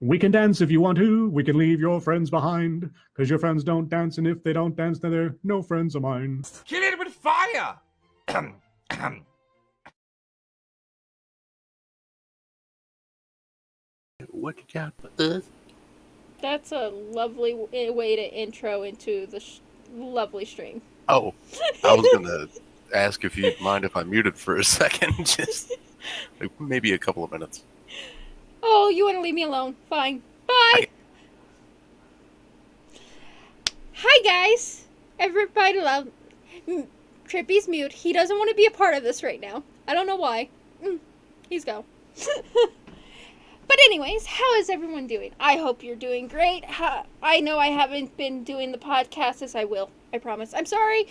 We can dance if you want to. We can leave your friends behind. Because your friends don't dance, and if they don't dance, then they're no friends of mine. Kill it with fire! What you got for us? That's a lovely way to intro into the lovely stream. Oh, I was gonna ask if you'd mind if I muted for a second, just like maybe a couple of minutes. Oh, you want to leave me alone? Fine. Bye! Hi, guys! Everybody love... Trippy's mute. He doesn't want to be a part of this right now. I don't know why. He's go. But anyways, how is everyone doing? I hope you're doing great. I know I haven't been doing the podcast as I will. I promise. I'm sorry.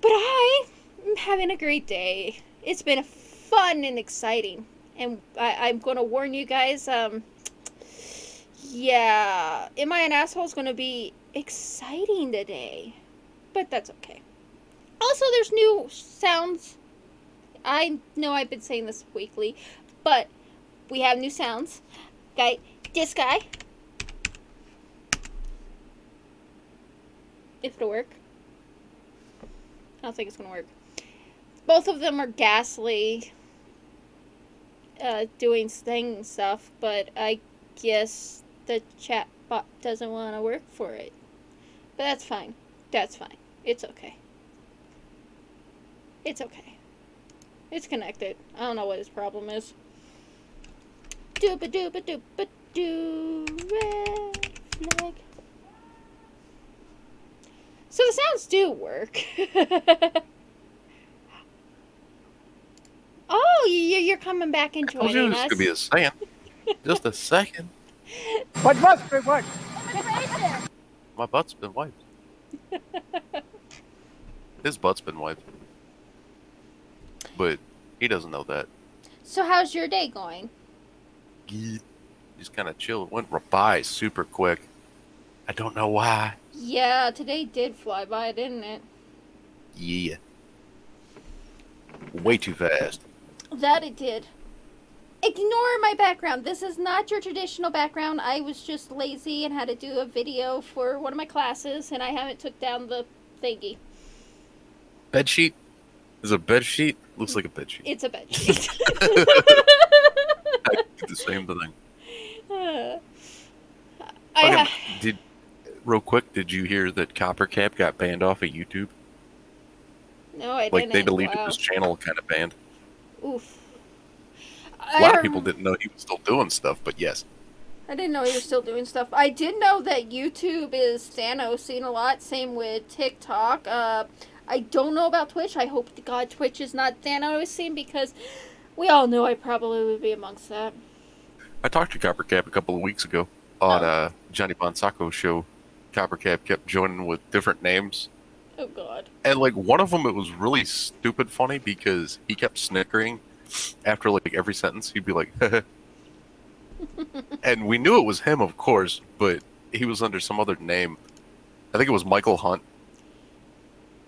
But I'm having a great day. It's been fun and exciting. And I'm going to warn you guys, yeah, Am I an Asshole is going to be exciting today. But that's okay. Also, there's new sounds. I know I've been saying this weekly, but we have new sounds. This guy. If it'll work. I don't think it's going to work. Both of them are Ghastly doing thing stuff, but I guess the chat bot doesn't want to work for it. But that's fine. That's fine. It's okay. It's okay. It's connected. I don't know what his problem is. Dooba-dooba-dooba-doo, red flag. So the sounds do work. Oh, you're coming back and I told you joining this us. could be a second. Just a second. What must be what? My butt's been wiped. His butt's been wiped. But he doesn't know that. So how's your day going? Just kind of chill. It went by super quick. I don't know why. Yeah, today did fly by, didn't it? Yeah. Way too fast. That it did. Ignore my background. This is not your traditional background. I was just lazy and had to do a video for one of my classes, and I haven't took down the thingy. Bed sheet? Is it a bed sheet? Looks like a bed sheet. It's a bed sheet. I did the same thing. Real quick, did you hear that Coppercap got banned off of YouTube? No, I didn't. Like, they deleted Wow. his channel, kind of banned. Oof. A lot of people didn't know he was still doing stuff, but yes. I didn't know you were still doing stuff. I did know that YouTube is Thanosing a lot. Same with TikTok. I don't know about Twitch. I hope to God Twitch is not Thanosing, because we all know I probably would be amongst that. I talked to Coppercap a couple of weeks ago on Johnny Bonsacco's show. Coppercap kept joining with different names. Oh, God. And, like, one of them, it was really stupid funny because he kept snickering after, like, every sentence. He'd be like, and we knew it was him, of course, but he was under some other name. I think it was Michael Hunt.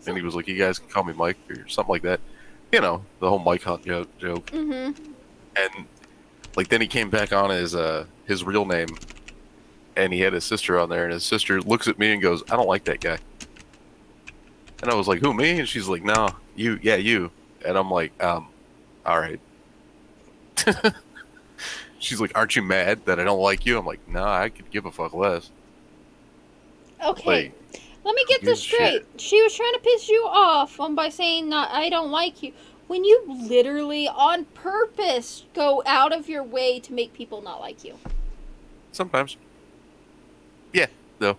And he was like, you guys can call me Mike, or something like that. You know, the whole Mike Hunt joke. Mm-hmm. And, like, then he came back on his real name, and he had his sister on there, and his sister looks at me and goes, I don't like that guy. And I was like, who, me? And she's like, no, you. Yeah, you. And I'm like, all right. She's like, aren't you mad that I don't like you? I'm like, nah, I could give a fuck less. Okay. Like, let me get who this gives a straight. shit? She was trying to piss you off by saying, I don't like you. When you literally, on purpose, go out of your way to make people not like you. Sometimes. Yeah, though.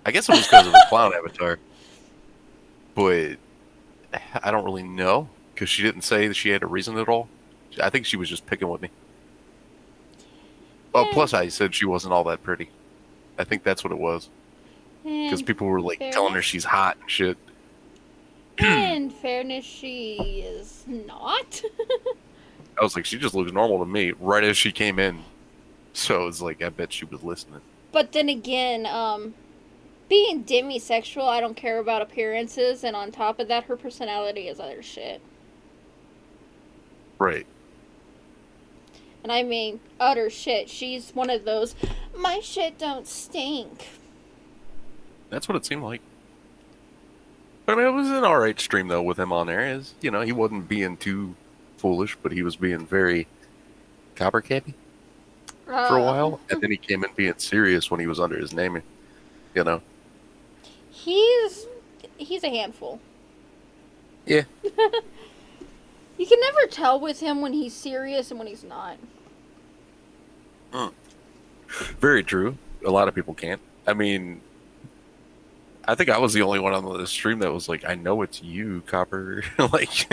I guess it was because of the clown avatar. But I don't really know, because she didn't say that she had a reason at all. I think she was just picking with me. Oh, plus I said she wasn't all that pretty. I think that's what it was. Because people were like telling her she's hot and shit. In fairness, she is not. I was like, she just looks normal to me right as she came in. So it's like, I bet she was listening. But then again, being demisexual, I don't care about appearances, and on top of that, her personality is other shit. Right. And I mean, utter shit. She's one of those, my shit don't stink. That's what it seemed like. But I mean, it was an alright stream though with him on there. Is he wasn't being too foolish, but he was being very copper cappy for a while, and then he came in being serious when he was under his name. He's a handful. Yeah. You can never tell with him when he's serious and when he's not. Very true. A lot of people can't. I mean, I think I was the only one on the stream that was like, I know it's you, Copper. Like,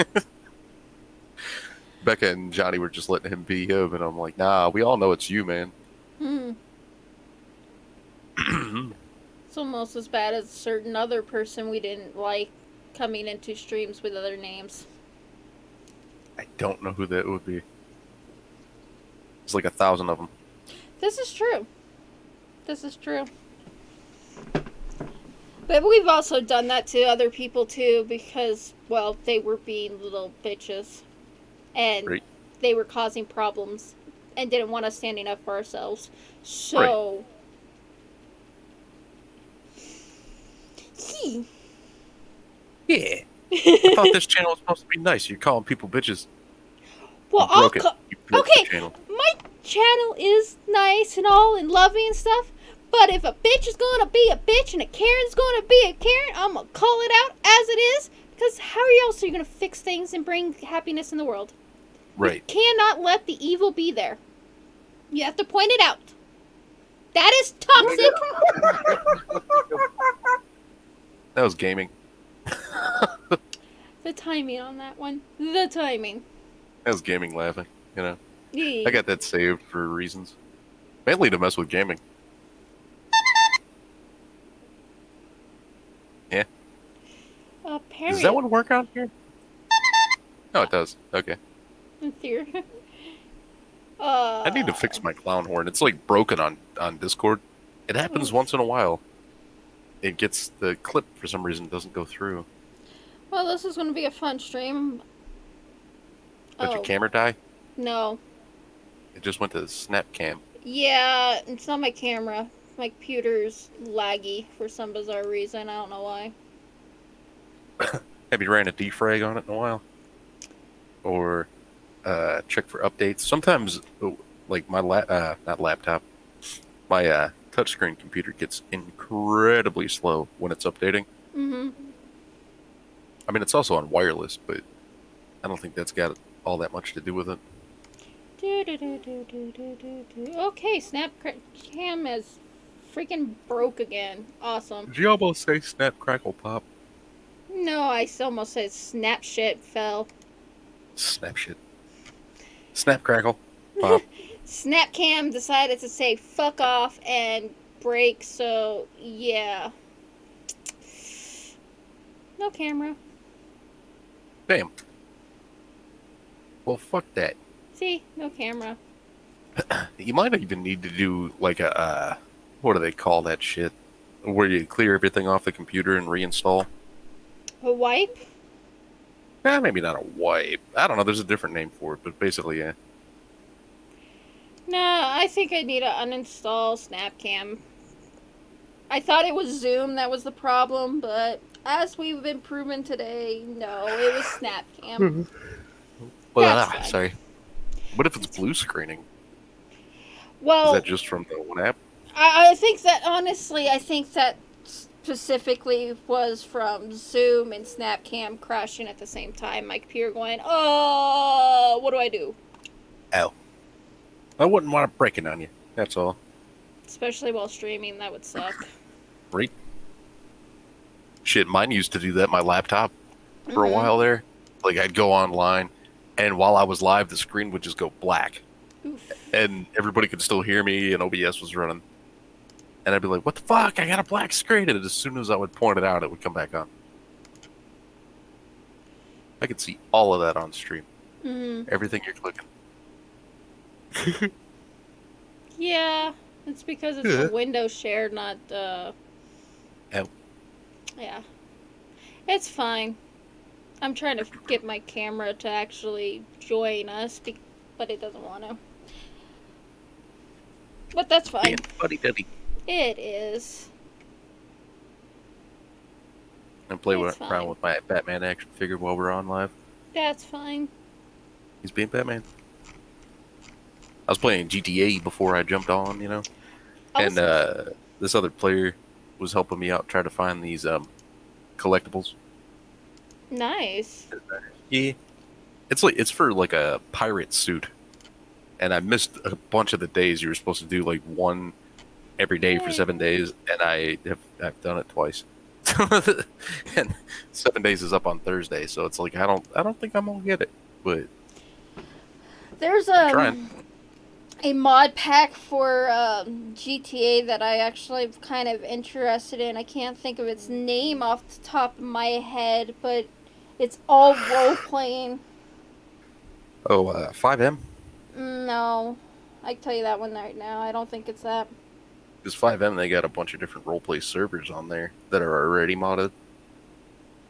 Becca and Johnny were just letting him be him, and I'm like, nah, we all know it's you, man. It's almost as bad as a certain other person we didn't like coming into streams with other names. I don't know who that would be. There's like 1,000 of them. This is true. This is true. But we've also done that to other people too because, well, they were being little bitches. And Right. they were causing problems and didn't want us standing up for ourselves. So... Yeah. I thought this channel was supposed to be nice. You're calling people bitches. Well, You broke it. You broke okay. the channel. My channel is nice and all and loving and stuff, but if a bitch is gonna be a bitch and a Karen's gonna be a Karen, I'm gonna call it out as it is, because how else are you gonna fix things and bring happiness in the world? Right. You cannot let the evil be there. You have to point it out. That is toxic. That was gaming. The timing on that one. The timing. That was gaming laughing. Yeah. I got that saved for reasons. Mainly to mess with gaming. Yeah. Apparently. Does that one work on here? No, it does. Okay. In theory. I need to fix my clown horn. It's like broken on Discord. It happens once in a while. It gets the clip for some reason doesn't go through. Well, this is going to be a fun stream. Did your camera die? No. It just went to snap cam. Yeah, it's not my camera. My computer's laggy for some bizarre reason. I don't know why. Have you ran a defrag on it in a while? Or check for updates? Sometimes, like my not laptop, my touchscreen computer gets incredibly slow when it's updating. Mm-hmm. I mean, it's also on wireless, but I don't think that's got all that much to do with it. Okay, Snapcam is freaking broke again. Awesome. Did you almost say snap, crackle, pop? No, I almost said snap shit fell. Snap shit. Snap, crackle, pop. Snapcam decided to say fuck off and break, so yeah. No camera. Damn. Well, fuck that. See? No camera. You might even need to do like a, what do they call that shit? Where you clear everything off the computer and reinstall? A wipe? Maybe not a wipe. I don't know. There's a different name for it, but basically, yeah. Nah, I think I need to uninstall Snapcam. I thought it was Zoom that was the problem, but as we've been proven today, no, it was Snapcam. Well, That's fine. sorry. What if it's blue screening? Well, Is that just from the one app? I think that, honestly, I think that specifically was from Zoom and Snapcam crashing at the same time. My computer going, oh, what do I do? Oh. I wouldn't want to break it on you. That's all. Especially while streaming, that would suck. Right? Shit, mine used to do that. My laptop for a while there. Like, I'd go online, and while I was live, the screen would just go black. Oof. And everybody could still hear me, and OBS was running. And I'd be like, what the fuck? I got a black screen. And as soon as I would point it out, it would come back on. I could see all of that on stream. Everything you're clicking. Yeah, it's because it's a window share, not, Oh. Yeah. It's fine. I'm trying to get my camera to actually join us, but it doesn't want to. But that's fine. Being buddy duddy. It is. And play It's around fine. with my Batman action figure while we're on live. That's fine. He's being Batman. I was playing GTA before I jumped on, you know? I And was- this other player was helping me out try to find these collectibles. Nice. Yeah. It's for like a pirate suit. And I missed a bunch of the days. You were supposed to do like one every day for 7 days, and I've done it twice. And 7 days is up on Thursday, so it's like I don't think I'm gonna get it. But There's trying. a mod pack for GTA that I actually am kind of interested in. I can't think of its name off the top of my head, but it's all role playing. 5M? No, I can tell you that one right now. I don't think it's that. Because 5M, they got a bunch of different roleplay servers on there that are already modded.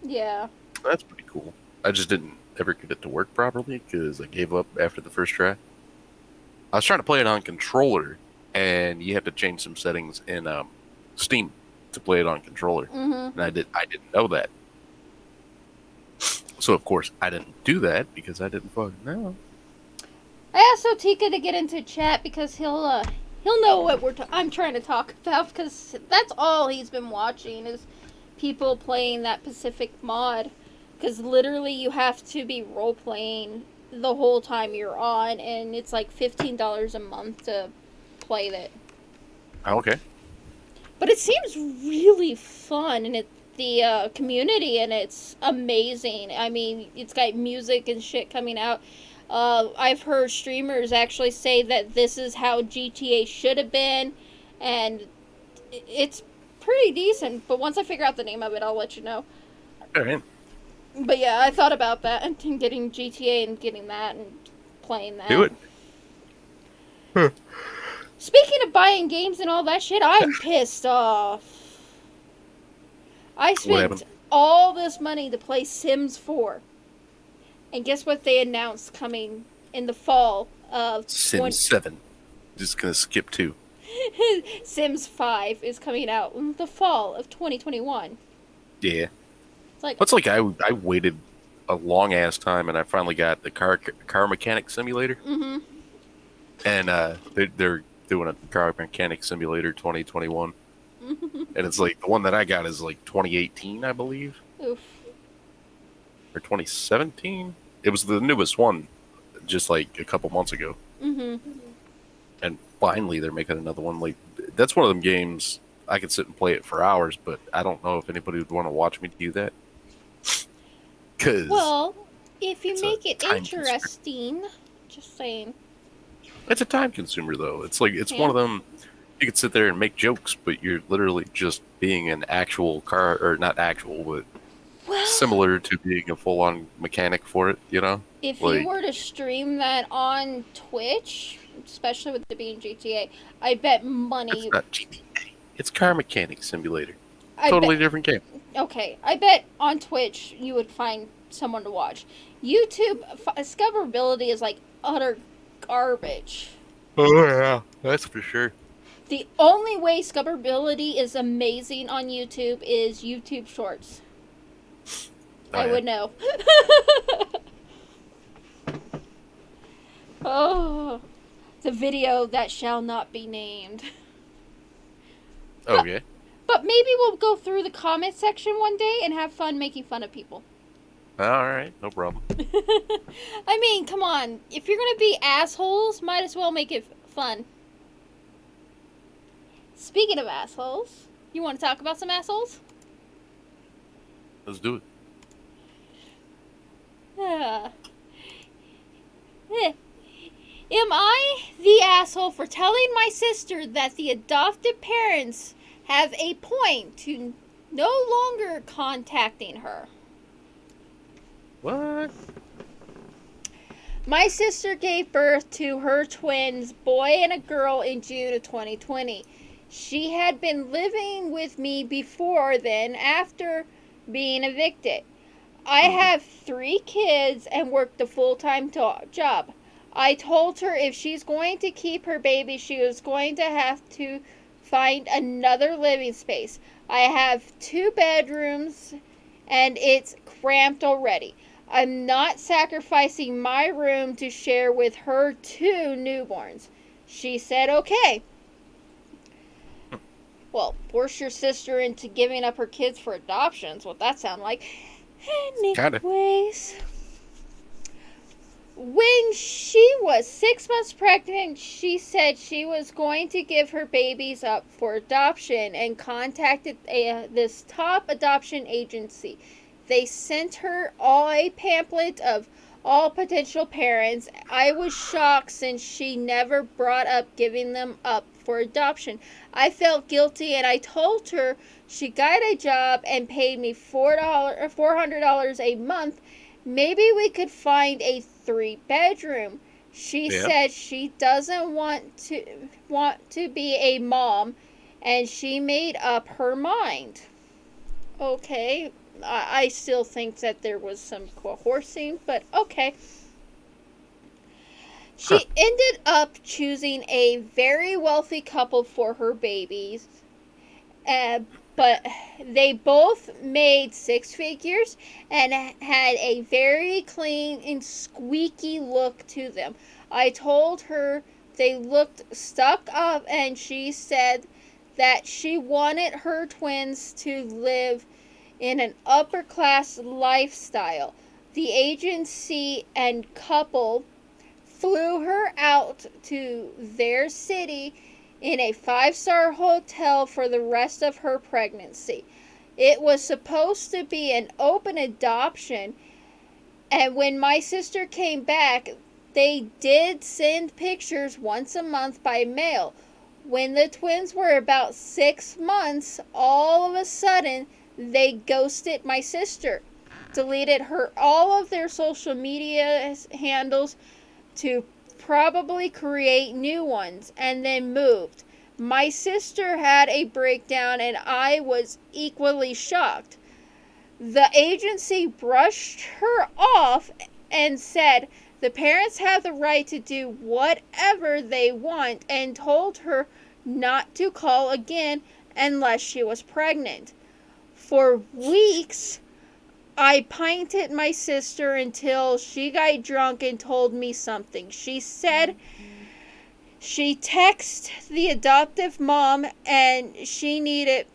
Yeah. That's pretty cool. I just didn't ever get it to work properly because I gave up after the first try. I was trying to play it on controller, and you have to change some settings in Steam to play it on controller, Mm-hmm. and I didn't know that. So of course I didn't do that because I didn't fucking know. I asked Otika to get into chat because he'll know what I'm trying to talk about, because that's all he's been watching is people playing that Pacific mod. Because literally you have to be role playing the whole time you're on, and it's like $15 a month to play it. Okay. But it seems really fun, and the community and it's amazing. I mean, it's got music and shit coming out. I've heard streamers actually say that this is how GTA should have been, and it's pretty decent. But once I figure out the name of it, I'll let you know. All right. But yeah, I thought about that and getting GTA and getting that and playing that. Do it. Speaking of buying games and all that shit, I'm pissed off. I spent happened? all this money to play Sims 4. And guess what they announced coming in the fall of Sims 7. Just gonna skip 2. Sims 5 is coming out in the fall of 2021. Yeah. It's like, It's like I waited a long ass time, and I finally got the car mechanic simulator. mm-hmm. And they're doing a car mechanic simulator 2021, and it's like the one that I got is like 2018, I believe, Oof. or 2017. It was the newest one, just like a couple months ago, Mm-hmm. and finally they're making another one. Like that's one of them games I could sit and play it for hours, but I don't know if anybody would want to watch me do that. Because Well, if you It's a make it time consumer. interesting, just saying. it's a time consumer, though. It's like it's one of them. You could sit there and make jokes, but you're literally just being an actual car, or not actual, but Well, similar to being a full-on mechanic for it. You know? if like- you were to stream that on Twitch, especially with it being GTA, I bet It's money. not GTA. It's car mechanic simulator. I Totally bet, different game. okay, I bet on Twitch you would find someone to watch. YouTube discoverability is like utter garbage. Oh yeah, that's for sure. The only way discoverability is amazing on YouTube is YouTube Shorts. Oh, I yeah. would know. Oh, the video that shall not be named. Okay. But maybe we'll go through the comment section one day and have fun making fun of people. All right, no problem. I mean, come on. If you're gonna be assholes, might as well make it fun. Speaking of assholes, you want to talk about some assholes? Let's do it. Am I the asshole for telling my sister that the adopted parents have a point to no longer contacting her? What? My sister gave birth to her twins, boy and a girl, in June of 2020. She had been living with me before then, after being evicted. I have 3 kids and worked a full-time job. I told her if she's going to keep her baby, she was going to have to find another living space. I have 2 bedrooms and it's cramped already. I'm not sacrificing my room to share with her 2 newborns. She said okay. Well, force your sister into giving up her kids for adoptions. What that sound like? Kinda. Anyways, when she was 6 months pregnant, she said she was going to give her babies up for adoption and contacted this top adoption agency. They sent her a pamphlet of all potential parents. I was shocked since she never brought up giving them up for adoption. I felt guilty and I told her she got a job and paid me $400 a month. Maybe we could find a 3-bedroom. She said she doesn't want to be a mom and she made up her mind. Okay, I still think that there was some coercing, but okay. She ended up choosing a very wealthy couple for her babies, but they both made 6 figures and had a very clean and squeaky look to them. I told her they looked stuck up, and she said that she wanted her twins to live in an upper class lifestyle. The agency and couple flew her out to their city in a 5-star hotel for the rest of her pregnancy. It was supposed to be an open adoption, and when my sister came back, they did send pictures once a month by mail. When the twins were about 6 months, all of a sudden, they ghosted my sister, deleted all of their social media handles to probably create new ones, and then moved. My sister had a breakdown and I was equally shocked. The agency brushed her off and said the parents have the right to do whatever they want, and told her not to call again unless she was pregnant. For weeks, I pinted my sister until she got drunk and told me something. She said she texted the adoptive mom and she needed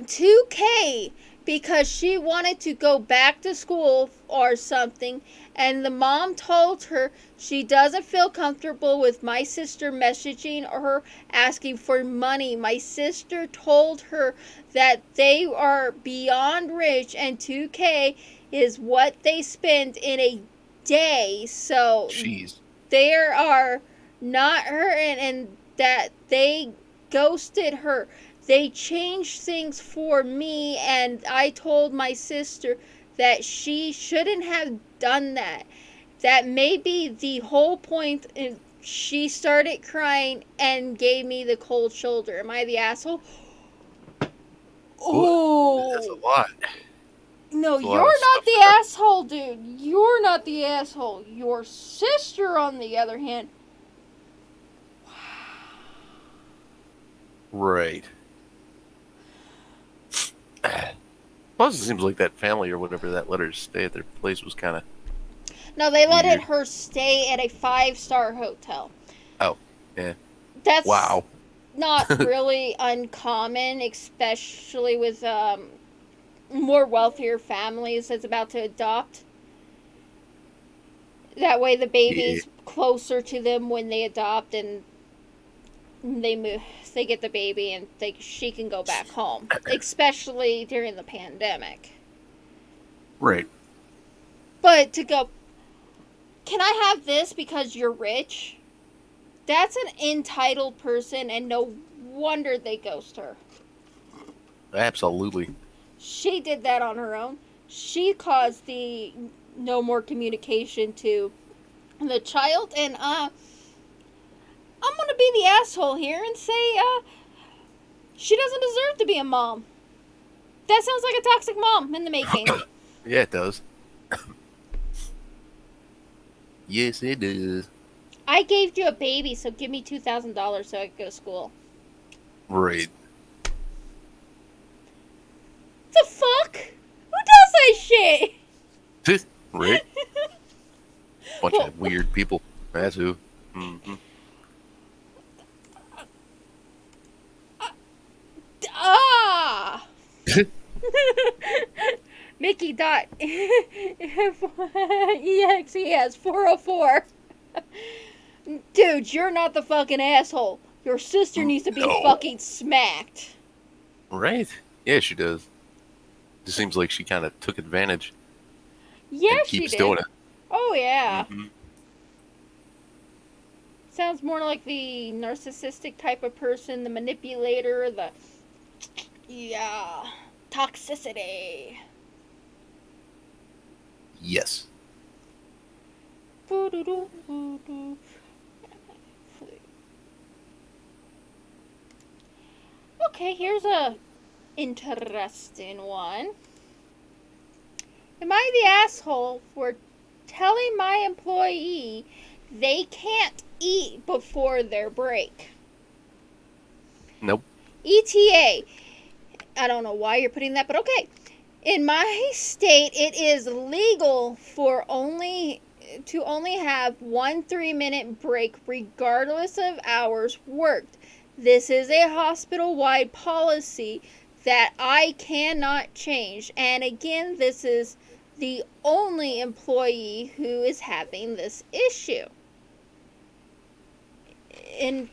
$2,000 because she wanted to go back to school or something, and the mom told her she doesn't feel comfortable with my sister messaging or her asking for money. My sister told her that they are beyond rich and $2,000 is what they spend in a day, so Jeez. they are not her, and that they ghosted her. They changed things for me, and I told my sister that she shouldn't have done that. That may be the whole point. She started crying and gave me the cold shoulder. Am I the asshole? Oh, That's a lot. no, That's a lot you're of not stuff the there. asshole, dude. You're not the asshole. Your sister, on the other hand. Right. Plus, it seems like that family or whatever that let her stay at their place was kind of. No, they let Weird. her stay at a 5-star hotel. Oh, yeah. That's Wow. not really uncommon, especially with more wealthier families that's about to adopt. That way the baby's closer to them when they adopt, and they move, they get the baby, and she can go back home, especially during the pandemic. Right. But to go, can I have this because you're rich? That's an entitled person, and no wonder they ghost her. Absolutely. She did that on her own. She caused the no more communication to the child, and I'm gonna be the asshole here and say she doesn't deserve to be a mom. That sounds like a toxic mom in the making. Yeah, it does. Yes, it does. I gave you a baby, so give me $2,000 so I could go to school. Right. The fuck? Who does that shit? Right. Bunch of weird people. That's who. Mm-hmm. Ah! Mickey dot EXES 404. Dude, you're not the fucking asshole. Your sister needs to be No. fucking smacked. Right. Yeah, she does. Just seems like she kind of took advantage Yeah, and she keeps did. doing it. Oh yeah. Mm-hmm. Sounds more like the narcissistic type of person, the manipulator, the toxicity. Yes. Okay, here's a interesting one. Am I the asshole for telling my employee they can't eat before their break? Nope. ETA. I don't know why you're putting that, but okay. In my state, it is legal for to only have 1 3-minute break regardless of hours worked. This is a hospital-wide policy that I cannot change. And again, this is the only employee who is having this issue. In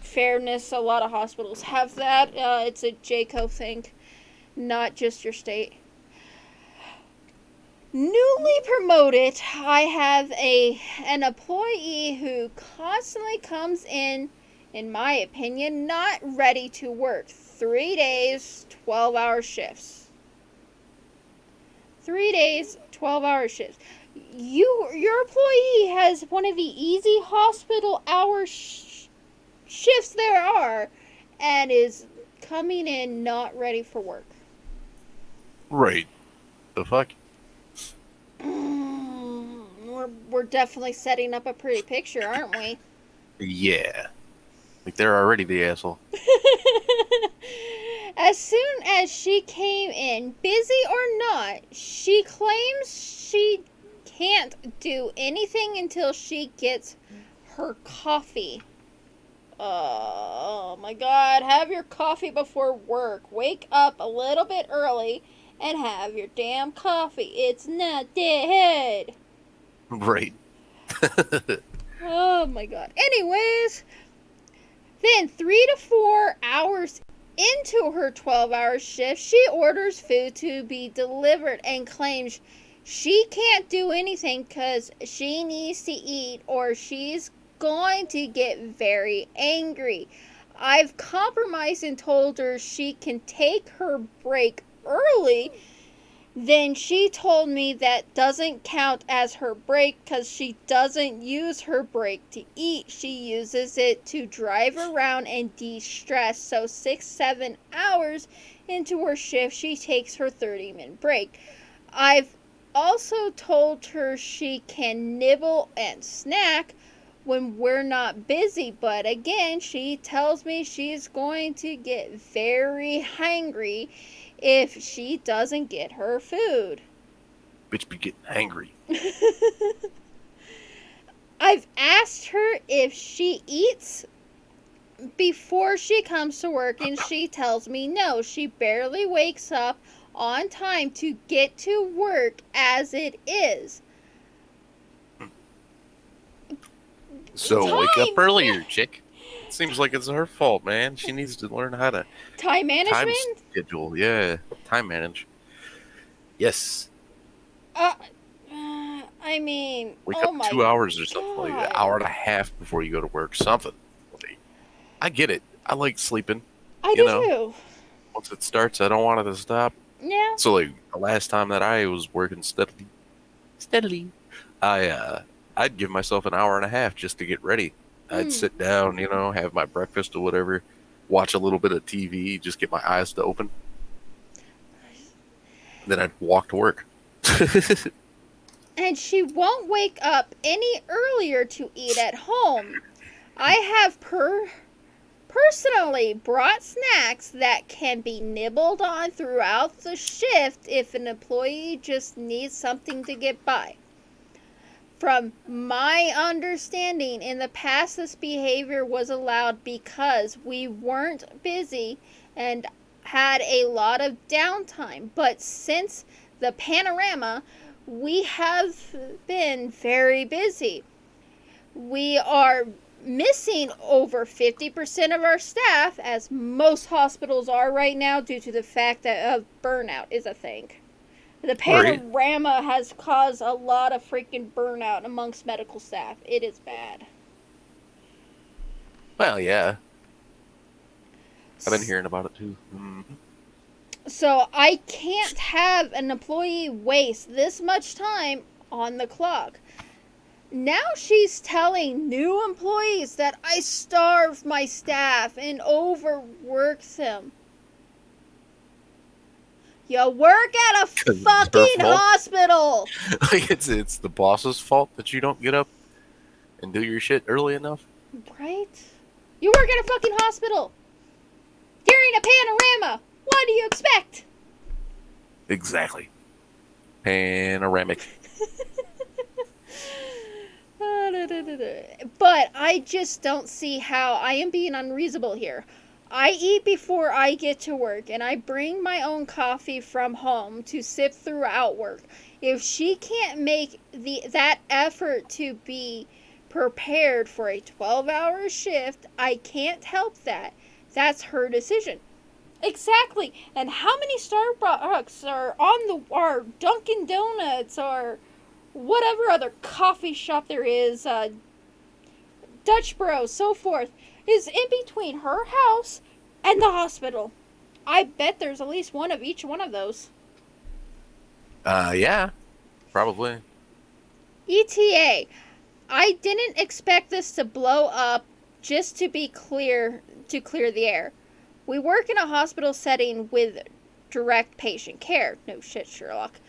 fairness, a lot of hospitals have that. It's a JCO thing, not just your state. Newly promoted, I have an employee who constantly comes in my opinion, not ready to work. 3 days, 12-hour shifts. 3 days, 12-hour shifts. Your employee has one of the easy hospital hour shifts there are, and is coming in not ready for work. Right. The fuck? We're definitely setting up a pretty picture, aren't we? Yeah. Like they're already the asshole. As soon as she came in, busy or not, she claims she can't do anything until she gets her coffee. Oh my god, have your coffee before work. Wake up a little bit early and have your damn coffee. It's not dead. Right. Oh my god. Anyways, then 3 to 4 hours into her 12-hour shift, she orders food to be delivered and claims she can't do anything because she needs to eat or she's going to get very angry. I've compromised and told her she can take her break early. Then she told me that doesn't count as her break because she doesn't use her break to eat. She uses it to drive around and de-stress. So 6-7 hours into her shift, she takes her 30-minute break. I've also told her she can nibble and snack when we're not busy, but again, she tells me she's going to get very hangry if she doesn't get her food. Bitch be getting angry. I've asked her if she eats before she comes to work, and she tells me no. She barely wakes up on time to get to work as it is. So wake up earlier, chick. Seems like it's her fault, man. She needs to learn how to Time management? schedule. Yeah, time manage. Yes. I mean, Wake oh up my 2 hours or something, like God. an hour and a half before you go to work. Something. I get it. I like sleeping. I you do know. too. Once it starts, I don't want it to stop. Yeah. So like the last time that I was working steadily, I'd give myself an hour and a half just to get ready. I'd sit down, have my breakfast or whatever, watch a little bit of TV, just get my eyes to open. Then I'd walk to work. and she won't wake up any earlier to eat at home. I have personally brought snacks that can be nibbled on throughout the shift if an employee just needs something to get by. From my understanding, in the past, this behavior was allowed because we weren't busy and had a lot of downtime. But since the panorama, we have been very busy. We are missing over 50% of our staff, as most hospitals are right now, due to the fact that burnout is a thing. The panorama has caused a lot of freaking burnout amongst medical staff. It is bad. Well, yeah. I've been hearing about it too. So I can't have an employee waste this much time on the clock. Now she's telling new employees that I starve my staff and overwork them. You work at a fucking hospital. Like it's the boss's fault that you don't get up and do your shit early enough. Right? You work at a fucking hospital. During a panorama. What do you expect? Exactly. Panoramic. But I just don't see how I am being unreasonable here. I eat before I get to work, and I bring my own coffee from home to sip throughout work. If she can't make that effort to be prepared for a 12-hour shift, I can't help that. That's her decision. Exactly. And how many Starbucks are Dunkin' Donuts or whatever other coffee shop there is, Dutch Bros, so forth, is in between her house and the hospital. I bet there's at least one of each one of those. Yeah. Probably. ETA. I didn't expect this to blow up, just to be clear, to clear the air. We work in a hospital setting with direct patient care. No shit, Sherlock.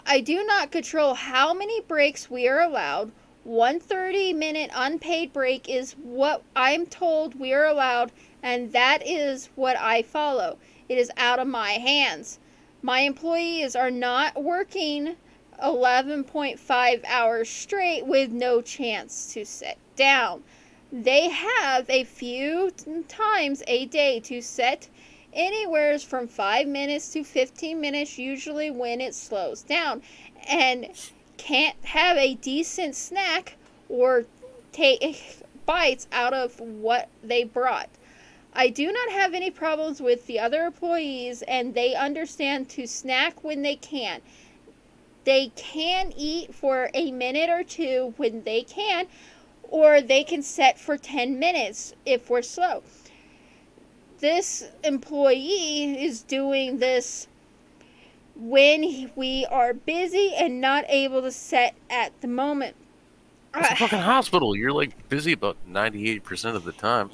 I do not control how many breaks we are allowed. One 30-minute unpaid break is what I'm told we are allowed, and that is what I follow. It is out of my hands. My employees are not working 11.5 hours straight with no chance to sit down. They have a few times a day to sit, anywhere from 5 minutes to 15 minutes, usually when it slows down, and can't have a decent snack or take bites out of what they brought. I do not have any problems with the other employees, and they understand to snack when they can. They can eat for a minute or two when they can, or they can sit for 10 minutes if we're slow. This employee is doing this when we are busy and not able to sit at the moment. It's a fucking hospital. You're like busy about 98% of the time.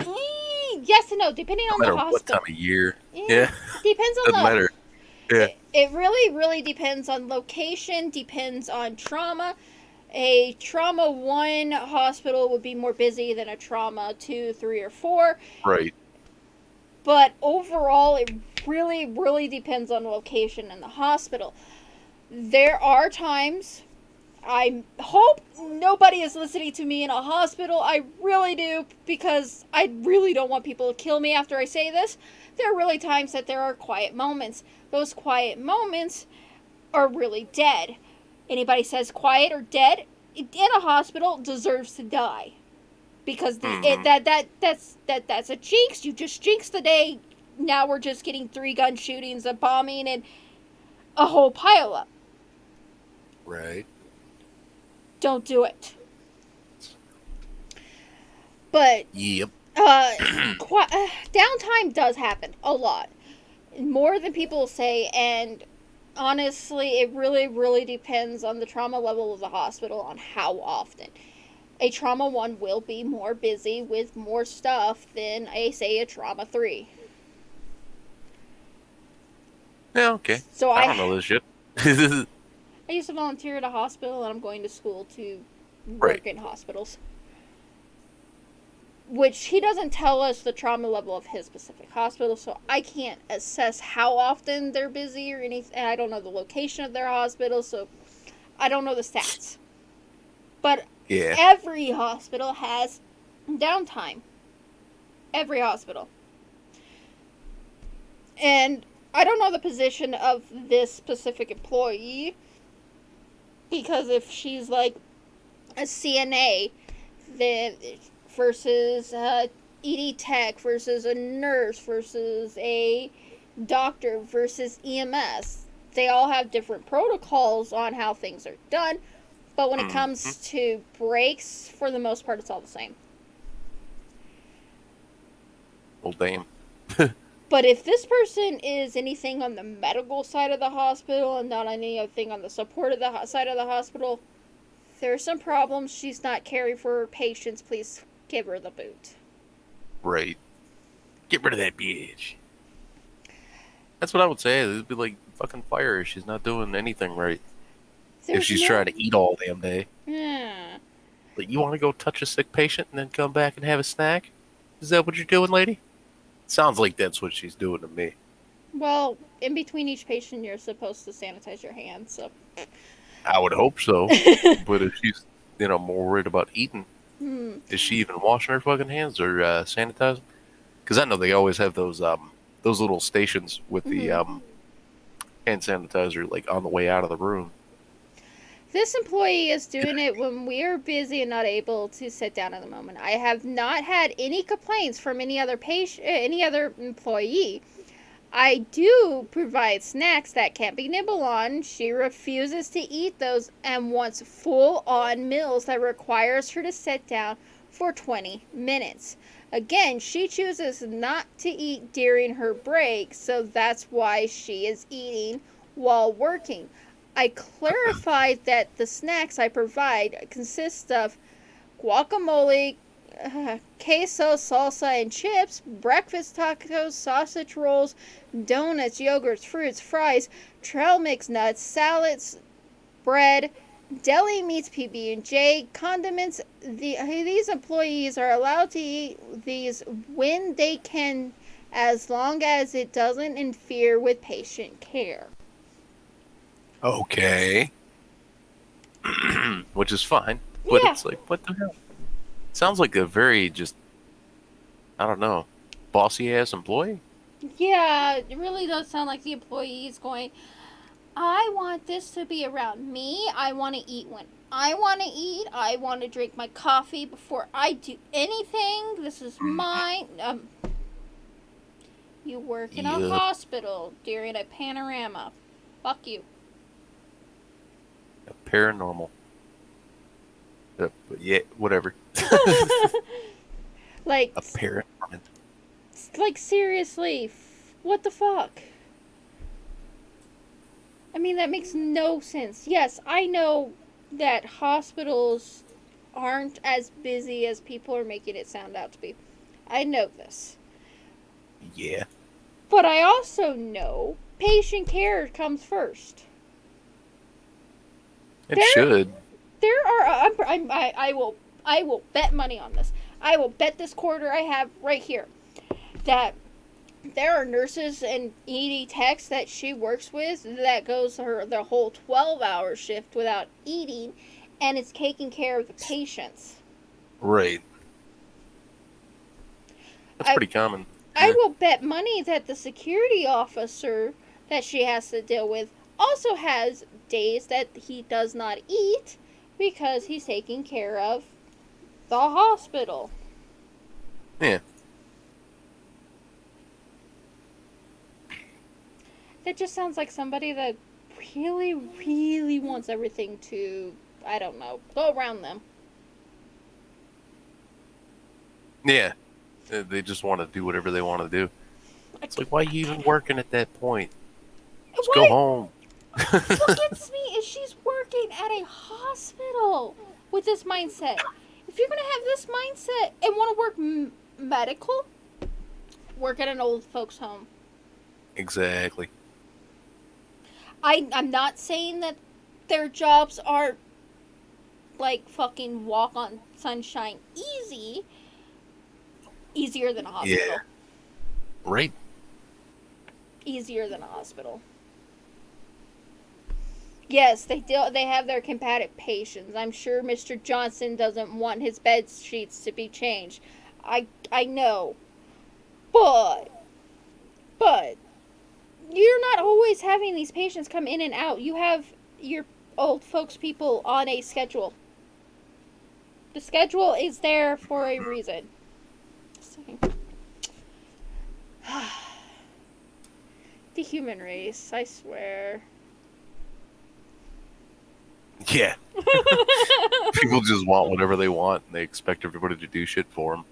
Yes and no, depending on No the matter what hospital. time of year. Yeah. Depends on Doesn't matter. Yeah. It really, really depends on location, depends on trauma. A trauma 1 hospital would be more busy than a trauma 2, 3, or 4. Right. But overall, it really, really depends on location in the hospital. There are times, I hope nobody is listening to me in a hospital. I really do, because I really don't want people to kill me after I say this. There are really times that there are quiet moments. Those quiet moments are really dead. Anybody says quiet or dead in a hospital deserves to die. Because that's a jinx. You just jinxed the day. Now we're just getting 3 gun shootings, a bombing, and a whole pileup. Right. Don't do it. But Yep. downtime does happen a lot, more than people say, and honestly, it really, really depends on the trauma level of the hospital on how often. A trauma 1 will be more busy with more stuff than, say, a trauma 3. Yeah, okay. So I don't know this shit. I used to volunteer at a hospital, and I'm going to school to work Right. in hospitals. Which he doesn't tell us the trauma level of his specific hospital, so I can't assess how often they're busy or anything. And I don't know the location of their hospital, so I don't know the stats. But Yeah. every hospital has downtime. Every hospital. And I don't know the position of this specific employee, because if she's like a CNA, then versus a ED tech versus a nurse versus a doctor versus EMS, they all have different protocols on how things are done. But when it comes to breaks, for the most part, it's all the same. Well, damn. But if this person is anything on the medical side of the hospital and not anything on the support of the side of the hospital, there's some problems. She's not caring for her patients. Please give her the boot. Right. Get rid of that bitch. That's what I would say. It'd be like fucking fire her. She's not doing anything right. There's if she's no- trying to eat all damn day. Yeah. Like, you want to go touch a sick patient and then come back and have a snack? Is that what you're doing, lady? Sounds like that's what she's doing to me. Well, in between each patient, you're supposed to sanitize your hands. So. I would hope so. But if she's, more worried about eating, is she even washing her fucking hands or sanitizing? Because I know they always have those little stations with the hand sanitizer, like, on the way out of the room. This employee is doing it when we are busy and not able to sit down at the moment. I have not had any complaints from any other any other employee. I do provide snacks that can't be nibbled on. She refuses to eat those and wants full-on meals that requires her to sit down for 20 minutes. Again, she chooses not to eat during her break, so that's why she is eating while working. I clarified that the snacks I provide consist of guacamole, queso, salsa, and chips, breakfast tacos, sausage rolls, donuts, yogurts, fruits, fries, trail mix nuts, salads, bread, deli meats, PB&J, condiments. These employees are allowed to eat these when they can, as long as it doesn't interfere with patient care. Okay. Which is fine. But Yeah. it's like, what the hell? Sounds like a very just, I don't know, bossy ass employee. Yeah, it really does sound like the employee is going, I want this to be around me. I want to eat when I want to eat. I want to drink my coffee before I do anything. This is mine. You work in a Yep. hospital during a panorama. Fuck you. Paranormal. But yeah, whatever. Like, A paranormal. seriously, what the fuck? I mean, that makes no sense. Yes, I know that hospitals aren't as busy as people are making it sound out to be. I know this. Yeah. But I also know patient care comes first. It There- should. There are I will bet money on this. I will bet this quarter I have right here that there are nurses and ED techs that she works with that goes her the whole 12-hour shift without eating, and it's taking care of the patients. Right. That's I- pretty common. I Yeah. will bet money that the security officer that she has to deal with also has days that he does not eat because he's taking care of the hospital. Yeah. That just sounds like somebody that really, really wants everything to, I don't know, go around them. Yeah. They just want to do whatever they want to do. It's like, why are you even working at that point? Just go What home. gets me is she's working at a hospital with this mindset. If you're going to have this mindset and want to work medical, work at an old folks home. Exactly. I'm not saying that their jobs are like fucking walk on sunshine easy. Easier than a hospital. Yeah. Right. Easier than a hospital. Yes, they do. They have their combative patients. I'm sure Mr. Johnson doesn't want his bed sheets to be changed. I know, but you're not always having these patients come in and out. You have your old folks people on a schedule. The schedule is there for a reason. The human race, I swear. Yeah. People just want whatever they want, and they expect everybody to do shit for them.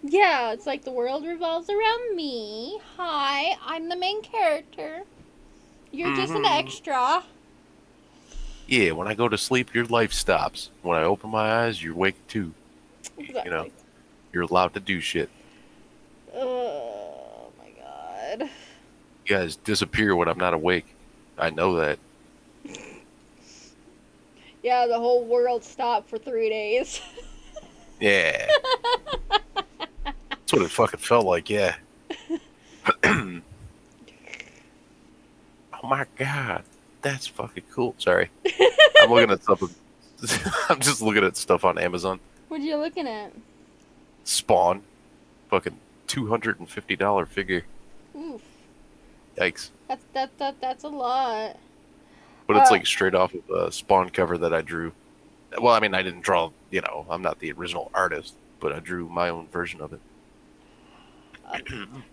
Yeah, it's like the world revolves around me. Hi, I'm the main character. You're just an extra. Yeah, when I go to sleep, your life stops. When I open my eyes, you're awake too. Exactly. You know, you're allowed to do shit. Oh my god. You guys disappear when I'm not awake. I know that. Yeah, the whole world stopped for 3 days. Yeah. That's what it fucking felt like, yeah. Oh my god. That's fucking cool. Sorry. I'm looking at stuff. I'm just looking at stuff on Amazon. What are you looking at? Spawn. Fucking $250 figure. Oof. Yikes. That's a lot. But it's like straight off of a Spawn cover that I drew. Well, I mean, I didn't draw, I'm not the original artist, but I drew my own version of it.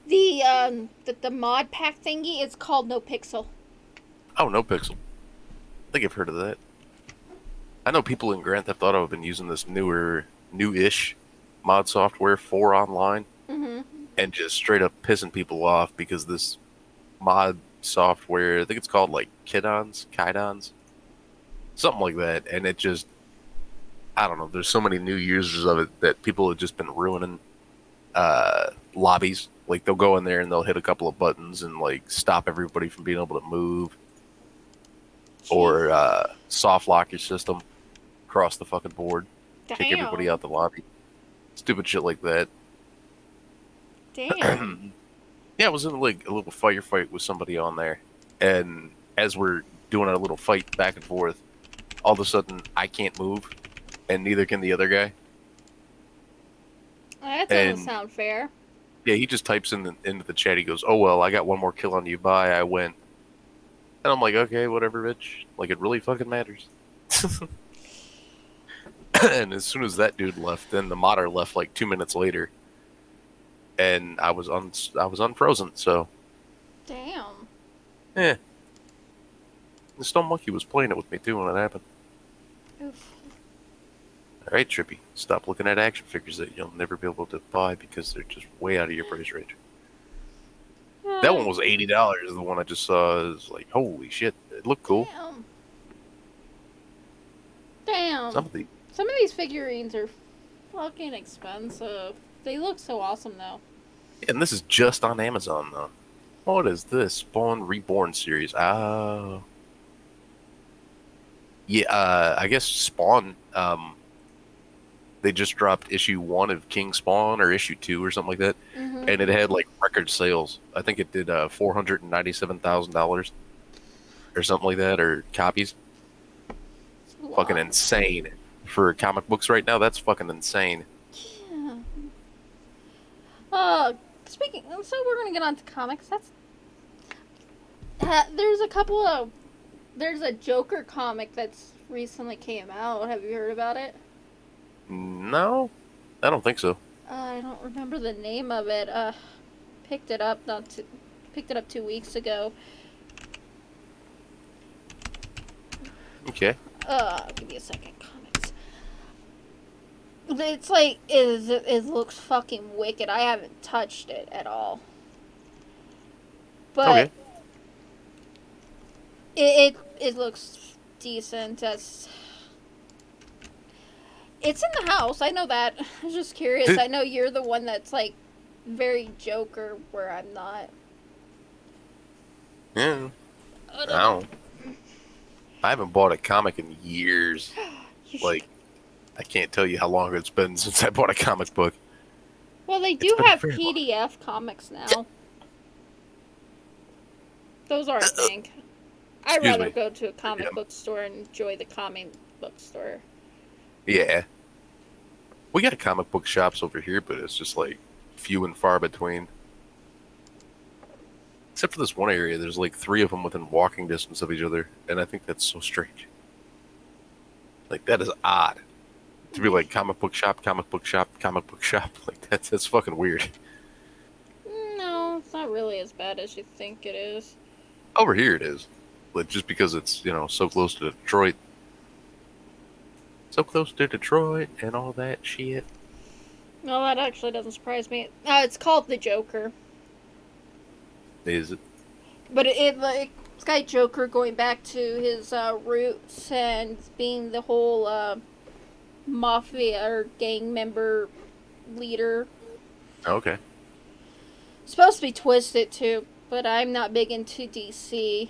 The mod pack thingy is called No Pixel. Oh, no pixel. I think I've heard of that. I know people in Grand Theft Auto have been using this new-ish mod software for online, and just straight up pissing people off because this mod software, I think it's called like Kidons, something like that, and it just, I don't know, there's so many new users of it that people have just been ruining lobbies. Like, they'll go in there and they'll hit a couple of buttons and like stop everybody from being able to move, or soft lock your system across the fucking board, kick everybody out the lobby, stupid shit like that. Damn. Yeah, I was in like a little fight with somebody on there, and as we're doing our little fight back and forth, all of a sudden I can't move, and neither can the other guy. That doesn't sound fair. Yeah, he just types into the chat. He goes, "Oh well, I got one more kill on you. Bye, I win." And I'm like, "Okay, whatever, bitch. Like, it really fucking matters." And as soon as that dude left, then the modder left like 2 minutes later, and I was unfrozen. So, Damn. yeah. The Stone Monkey was playing it with me too when it happened. Oof. All right, Trippy, stop looking at action figures that you'll never be able to buy because they're just way out of your price range. That one was $80. The one I just saw is like, holy shit, it looked cool. Damn. Some of these figurines are fucking expensive. They look so awesome though. and this is just on Amazon though. What is this? Spawn Reborn series. Oh. Yeah, I guess Spawn, they just dropped issue 1 of King Spawn, or issue 2 or something like that, and it had like record sales. I think it did $497,000 or something like that, or copies. Fucking insane for comic books right now. That's fucking insane. Yeah. So we're gonna get on to comics. There's a Joker comic that's recently came out. Have you heard about it? No, I don't think so. I don't remember the name of it. Picked it up 2 weeks ago. Okay. Give me a second. Comics. It's like it looks fucking wicked. I haven't touched it at all. But Okay. it looks decent. It's in the house. I know that. I was just curious. I know you're the one that's like very Joker, where I'm not. Yeah. I don't. I haven't bought a comic in years. You should- Like, I can't tell you how long it's been since I bought a comic book. well, they it's do been a have very long- PDF comics now. Those are a thing. I'd Excuse rather me. go to a comic Yeah. book store and enjoy the comic book store. Yeah. We got comic book shops over here, but it's just like few and far between. Except for this one area, there's like 3 of them within walking distance of each other, and I think that's so strange. Like, that is odd. To be like comic book shop, comic book shop, comic book shop. Like, that's fucking weird. No, it's not really as bad as you think it is. Over here it is. Like, just because it's, so close to Detroit. So close to Detroit and all that shit. No, that actually doesn't surprise me. It's called The Joker. Is it? But it's got Joker going back to his roots and being the whole mafia or gang member leader. Okay. Supposed to be twisted too, but I'm not big into DC.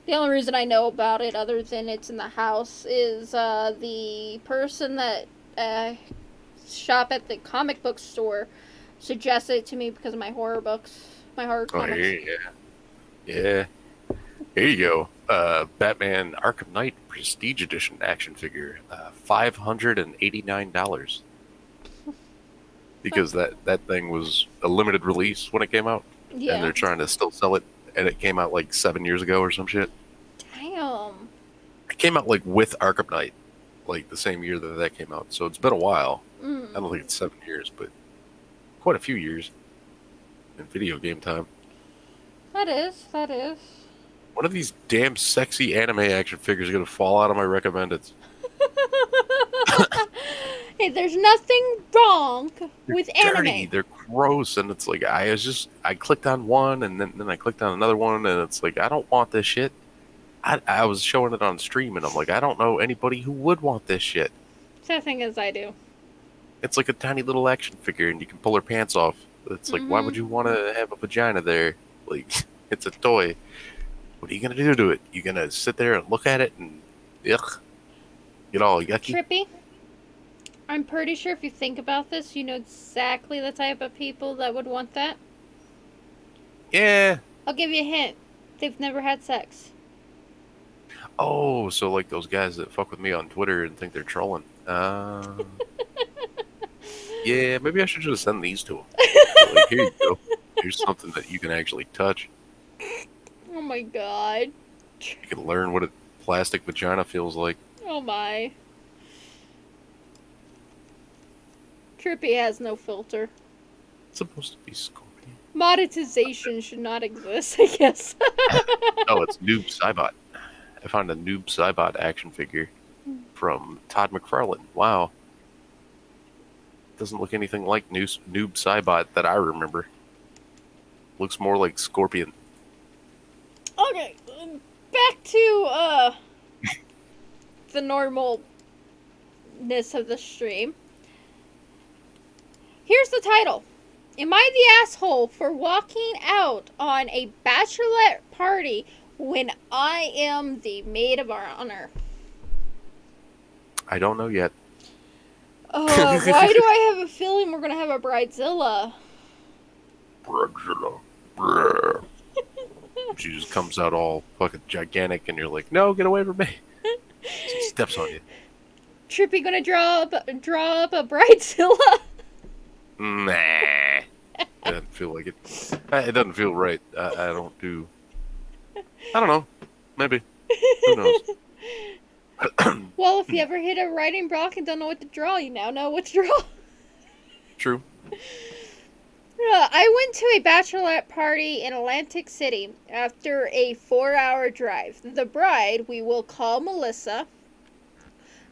The only reason I know about it, other than it's in the house, is the person that shop at the comic book store suggested it to me because of my horror books, my horror Oh, comics. yeah. Here you go. Batman Arkham Knight Prestige Edition action figure. $589. Because that thing was a limited release when it came out. Yeah. And they're trying to still sell it. And it came out like 7 years ago or some shit. Damn. It came out like with Arkham Knight. Like the same year that came out. So it's been a while. I Mm. don't think it's 7 years, but quite a few years in video game time. That is. One of these damn sexy anime action figures is gonna fall out of my recommended. Hey, there's nothing wrong with Dirty, anime. they're gross, and it's like I clicked on one, and then I clicked on another one, and it's like I don't want this shit. I was showing it on stream, and I'm like, I don't know anybody who would want this shit. Same thing as I do. It's like a tiny little action figure, and you can pull her pants off. It's like, why would you want to have a vagina there? Like, it's a toy. What are you gonna do to it? You gonna sit there and look at it and ugh, get all yucky? Trippy, I'm pretty sure if you think about this, you know exactly the type of people that would want that. Yeah. I'll give you a hint. They've never had sex. Oh, so like those guys that fuck with me on Twitter and think they're trolling. Yeah, maybe I should just send these to them. Like, here you go. Here's something that you can actually touch. Oh my god. You can learn what a plastic vagina feels like. Oh my. Trippy has no filter. It's supposed to be Scorpion. Monetization should not exist, I guess. Oh, it's Noob Saibot. I found a Noob Saibot action figure from Todd McFarlane. Wow. Doesn't look anything like Noob Saibot that I remember. Looks more like Scorpion. Okay, back to the normalness of the stream. Here's the title. Am I the asshole for walking out on a bachelorette party when I am the maid of honor? I don't know yet. Why do I have a feeling we're gonna have a bridezilla? She just comes out all fucking gigantic, and you're like, "No, get away from me!" She steps on you. Trippy gonna draw up a bridezilla? Nah, it doesn't feel like it. It doesn't feel right. I don't do. I don't know. Maybe. Who knows? Well, if you ever hit a writing block and don't know what to draw, you now know what to draw. True. I went to a bachelorette party in Atlantic City after a 4-hour drive. The bride, we will call Melissa,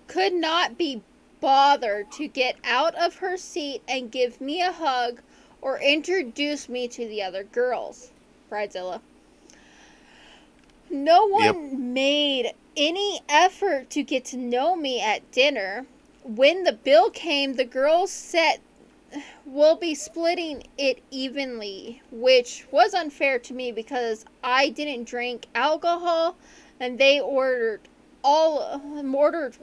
could not be bothered to get out of her seat and give me a hug or introduce me to the other girls. Bridezilla. No one made any effort to get to know me at dinner. When the bill came, the girls said we'll be splitting it evenly, which was unfair to me because I didn't drink alcohol and they ordered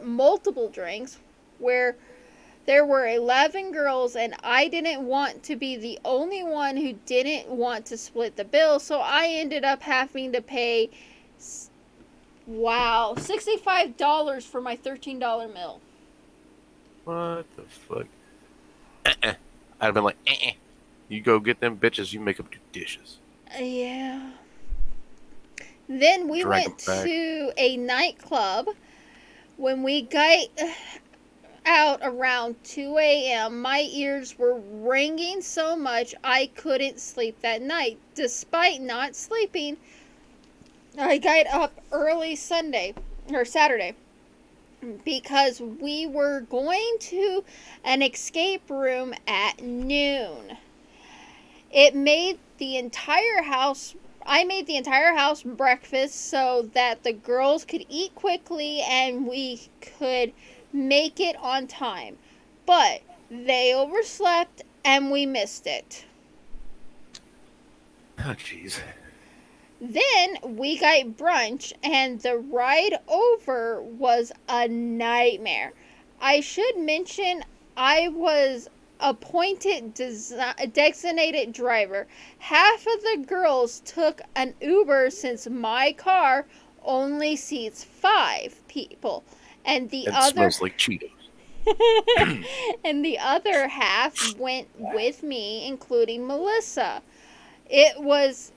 multiple drinks, where there were 11 girls, and I didn't want to be the only one who didn't want to split the bill, so I ended up having to pay, wow, $65 for my $13 meal. What the fuck? I'd have been like, you go get them bitches, you make them do dishes. Yeah. Then we Drag 'em went back. to a nightclub. When we got out around 2 a.m., my ears were ringing so much I couldn't sleep that night. Despite not sleeping, I got up early Saturday, because we were going to an escape room at noon. I made the entire house breakfast so that the girls could eat quickly and we could make it on time. But they overslept and we missed it. Oh, jeez. Then we got brunch, and the ride over was a nightmare. I should mention I was appointed designated driver. Half of the girls took an Uber since my car only seats 5 people, and the It other smells like Cheetos. and the other half went with me, including Melissa. It was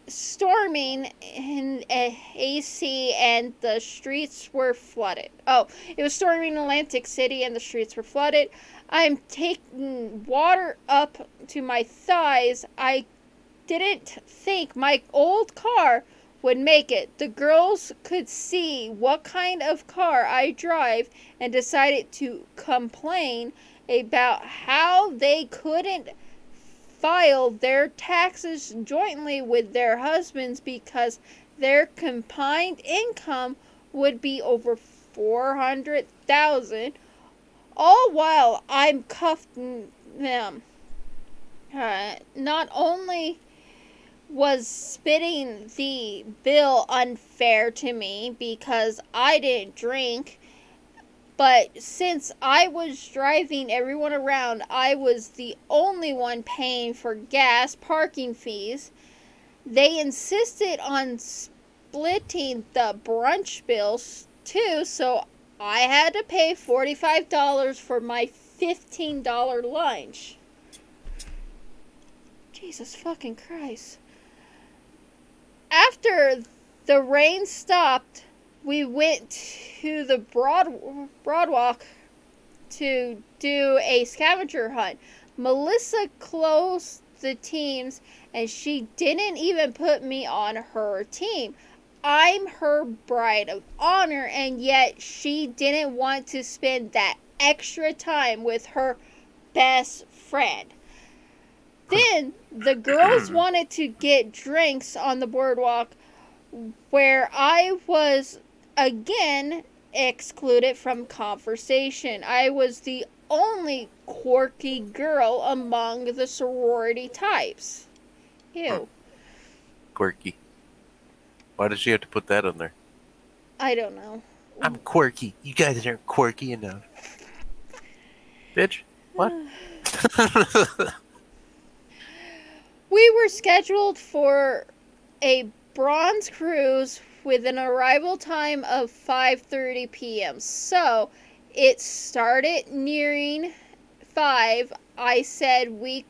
storming in AC and the streets were flooded. Oh, it was storming in Atlantic City and the streets were flooded. I'm taking water up to my thighs. I didn't think my old car would make it. The girls could see what kind of car I drive and decided to complain about how they couldn't file their taxes jointly with their husbands because their combined income would be over $400,000, all while I'm cuffing them. Not only was splitting the bill unfair to me because I didn't drink, but since I was driving everyone around, I was the only one paying for gas, parking fees. They insisted on splitting the brunch bills too, so I had to pay $45 for my $15 lunch. Jesus fucking Christ. After the rain stopped, we went to the Broadwalk to do a scavenger hunt. Melissa closed the teams and she didn't even put me on her team. I'm her bride of honor, and yet she didn't want to spend that extra time with her best friend. Then the girls wanted to get drinks on the boardwalk, where I was again excluded from conversation. I was the only quirky girl among the sorority types. Ew. Quirky. Why did she have to put that on there? I don't know. I'm quirky. You guys aren't quirky enough. Bitch. What? We were scheduled for a bronze cruise with an arrival time of 5:30 p.m. So it started nearing 5. I said we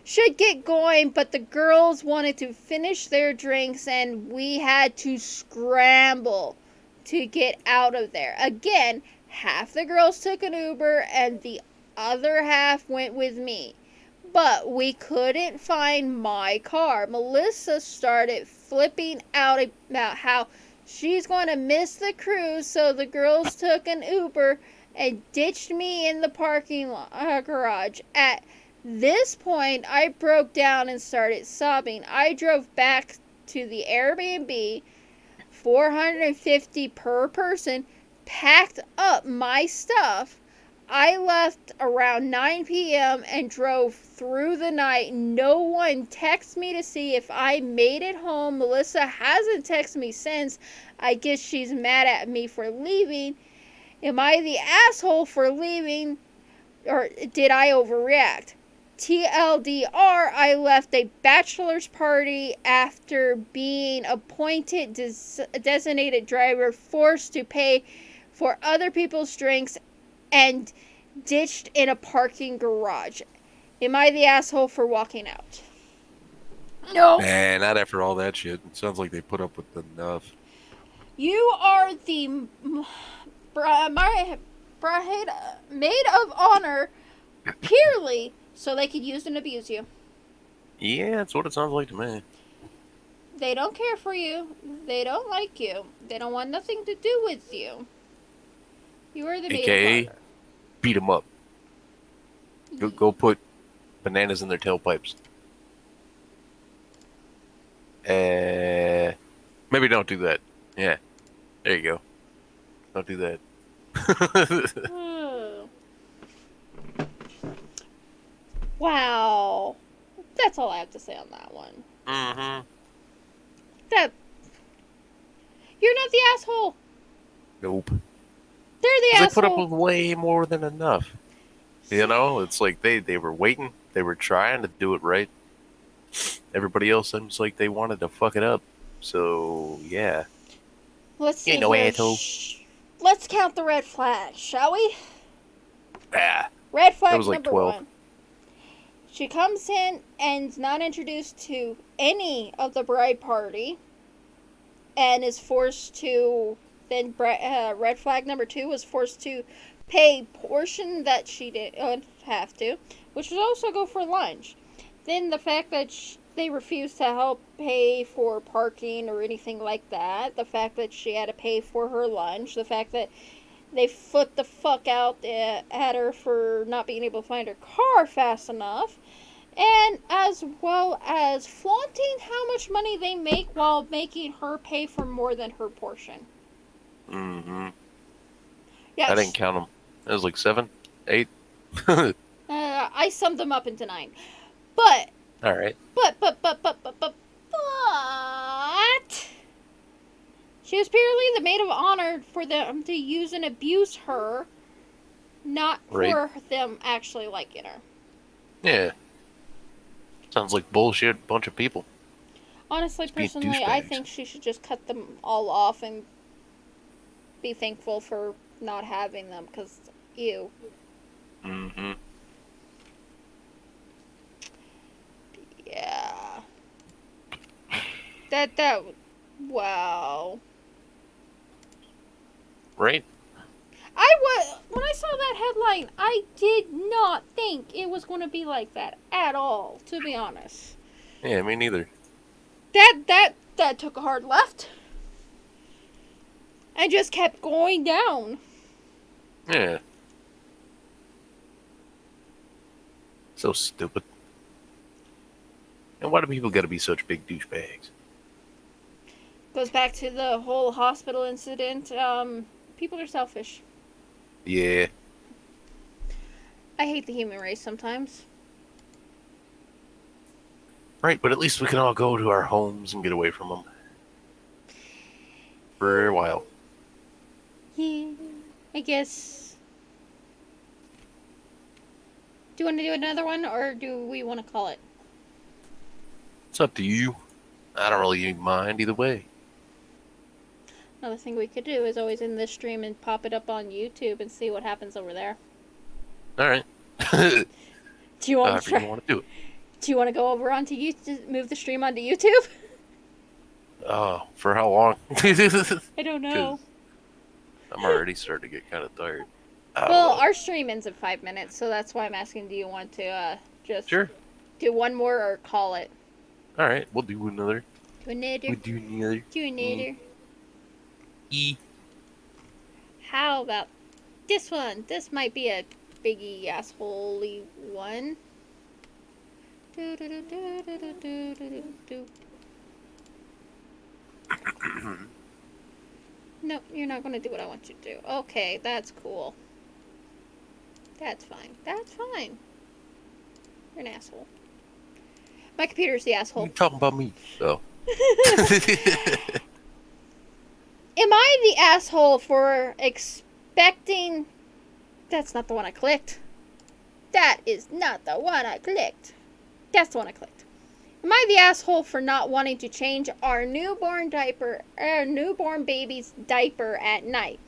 should get going, but the girls wanted to finish their drinks and we had to scramble to get out of there. Again, half the girls took an Uber and the other half went with me. But we couldn't find my car. Melissa started flipping out about how she's going to miss the cruise, so the girls took an Uber and ditched me in the parking garage. At this point, I broke down and started sobbing. I drove back to the Airbnb, $450 per person, packed up my stuff. I left around 9 p.m. and drove through the night. No one texted me to see if I made it home. Melissa hasn't texted me since. I guess she's mad at me for leaving. Am I the asshole for leaving, or did I overreact? TLDR, I left a bachelor's party after being appointed designated driver, forced to pay for other people's drinks, and ditched in a parking garage. Am I the asshole for walking out? No. Nah, not after all that shit. It sounds like they put up with enough. You are the maid of honor purely so they could use and abuse you. Yeah, that's what it sounds like to me. They don't care for you. They don't like you. They don't want nothing to do with you. You are the maid AKA, of honor. beat them up. Go put bananas in their tailpipes. Maybe don't do that. Yeah, there you go. Don't do that. Oh. Wow. That's all I have to say on that one. Mm-hmm. That you're not the asshole. Nope. They're the They asshole. put up with way more than enough. You know, it's like they were waiting. They were trying to do it right. Everybody else seems like they wanted to fuck it up. So, yeah. Let's see Ain't no here. asshole. Let's count the red flags, shall we? Ah. Red flag That was like number 12. 1. She comes in and's not introduced to any of the bride party and is forced to, then red flag number 2 was forced to pay portion that she didn't have to, which would also go for lunch. Then the fact that they refused to help pay for parking or anything like that, the fact that she had to pay for her lunch, the fact that they flipped the fuck out at her for not being able to find her car fast enough, and as well as flaunting how much money they make while making her pay for more than her portion. Mm-hmm. Yes. I didn't count them. It was like 7, 8. I summed them up into 9. But All right. she was purely the maid of honor for them to use and abuse her, not Right. for them actually liking her. Yeah. Sounds like bullshit. Bunch of people. Honestly, Just be personally, I douchebags. think she should just cut them all off and be thankful for not having them, because ew. Mm-hmm. Yeah. Wow. Right? When I saw that headline, I did not think it was going to be like that at all, to be honest. Yeah, me neither. That took a hard left. And just kept going down. Yeah. So stupid. And why do people gotta be such big douchebags? Goes back to the whole hospital incident. People are selfish. Yeah. I hate the human race sometimes. Right, but at least we can all go to our homes and get away from them. For a while. Yeah, I guess. Do you want to do another one, or do we want to call it? It's up to you. I don't really mind either way. Another thing we could do is always end this stream and pop it up on YouTube and see what happens over there. Alright. Do you want However you want to do it. Do you want to go over onto YouTube, move the stream onto YouTube? Oh, for how long? I don't know. I'm already starting to get kind of tired. Well, our stream ends in 5 minutes, so that's why I'm asking, do you want to just Sure. do one more or call it? Alright, we'll do another. Do another. We'll do another. Do another. E. How about this one? This might be a biggie asshole-y one. Do, do, do, do, do, do, do, do, do. No, you're not going to do what I want you to do. Okay, that's cool. That's fine. That's fine. You're an asshole. My computer's the asshole. You talking about me? Oh. Am I the asshole for expecting... That's not the one I clicked. That is not the one I clicked. That's the one I clicked. Am I the asshole for not wanting to change our newborn baby's diaper at night?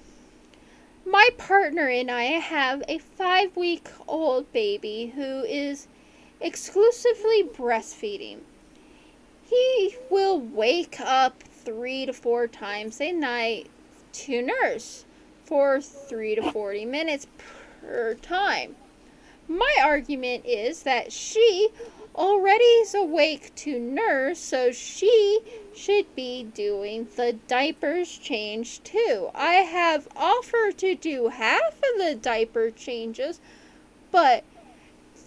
My partner and I have a 5-week-old baby who is exclusively breastfeeding. He will wake up 3 to 4 times a night to nurse for 30 to 40 minutes per time. My argument is that she already is awake to nurse, so she should be doing the diapers change too. I have offered to do half of the diaper changes, but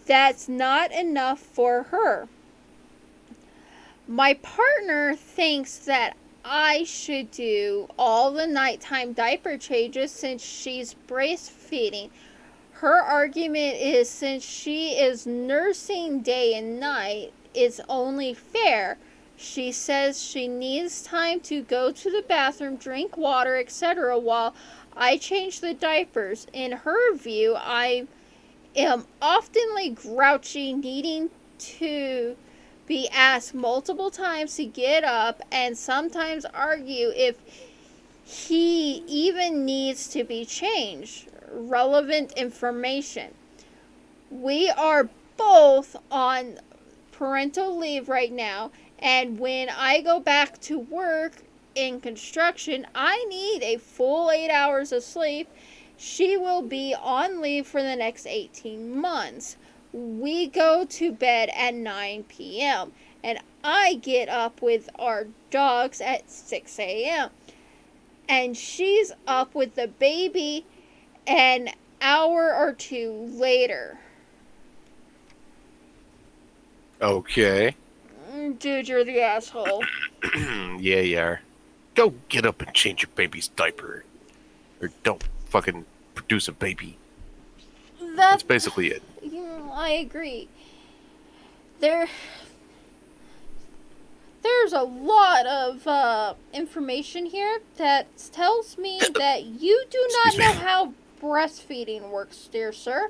that's not enough for her. My partner thinks that I should do all the nighttime diaper changes since she's breastfeeding. Her argument is since she is nursing day and night, it's only fair. She says she needs time to go to the bathroom, drink water, etc. while I change the diapers. In her view, I am oftenly grouchy, needing to be asked multiple times to get up, and sometimes argue if he even needs to be changed. Relevant information. We are both on parental leave right now, and when I go back to work in construction, I need a full 8 hours of sleep. She will be on leave for the next 18 months. We go to bed at 9 p.m. and I get up with our dogs at 6 a.m. and she's up with the baby an hour or two later. Okay. Dude, you're the asshole. Yeah, you are. Go get up and change your baby's diaper. Or don't fucking produce a baby. That's basically it. I agree. There's a lot of information here that tells me that you do not know how breastfeeding works, dear sir.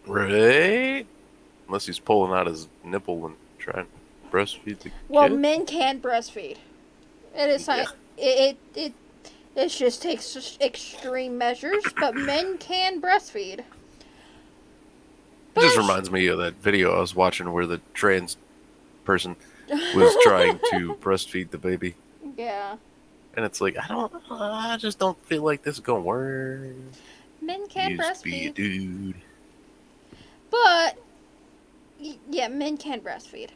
Right? Unless he's pulling out his nipple and trying to breastfeed the Well, kid. men can breastfeed. It is it just takes extreme measures, but men can breastfeed. It just reminds me of that video I was watching where the trans person was trying to breastfeed the baby. Yeah. And it's like, I just don't feel like this is going to work. Men can Just be a breastfeed. dude. But, yeah, men can breastfeed.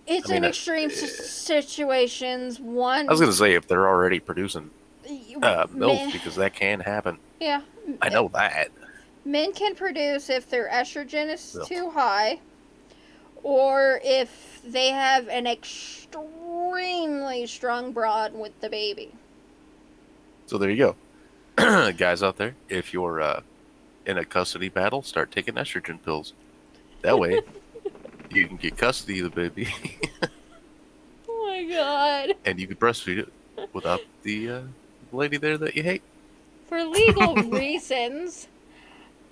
It's in extreme situations. One. I was going to say, if they're already producing milk, men, because that can happen. yeah. I know that. Men can produce if their estrogen is Yep. too high, or if they have an extremely strong bond with the baby. So there you go. Guys out there, if you're in a custody battle, start taking estrogen pills. That way, you can get custody of the baby, Oh my god. and you can breastfeed it without the lady there that you hate. For legal reasons,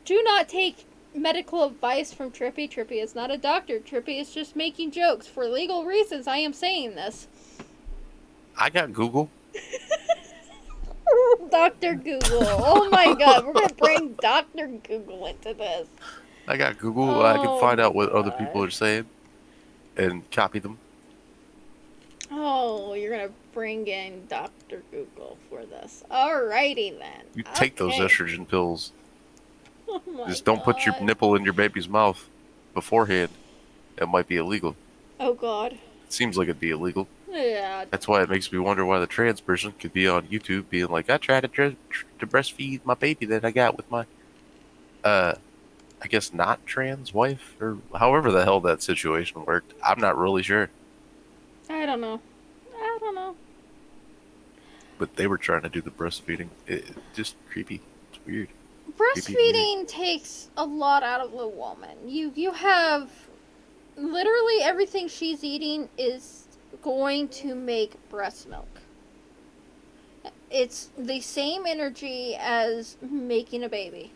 do not take medical advice from Trippy. Trippy is not a doctor. Trippy is just making jokes. For legal reasons, I am saying this. I got Google. Dr. Google. Oh my god, we're going to bring Dr. Google into this. I got Google. I can Oh, find out what other people God. are saying and copy them. Oh, you're going to bring in Dr. Google for this. Alrighty then. You take those Okay. estrogen pills. Oh my Just don't put your God. nipple in your baby's mouth beforehand. It might be illegal. Oh god. It seems like it'd be illegal. Yeah. That's why it makes me wonder why the trans person could be on YouTube being like, I tried to breastfeed my baby that I got with my, I guess not trans wife, or however the hell that situation worked. I'm not really sure. I don't know. But they were trying to do the breastfeeding. Just creepy. It's weird. Breastfeeding takes a lot out of the woman. You have literally everything she's eating is going to make breast milk. It's the same energy as making a baby.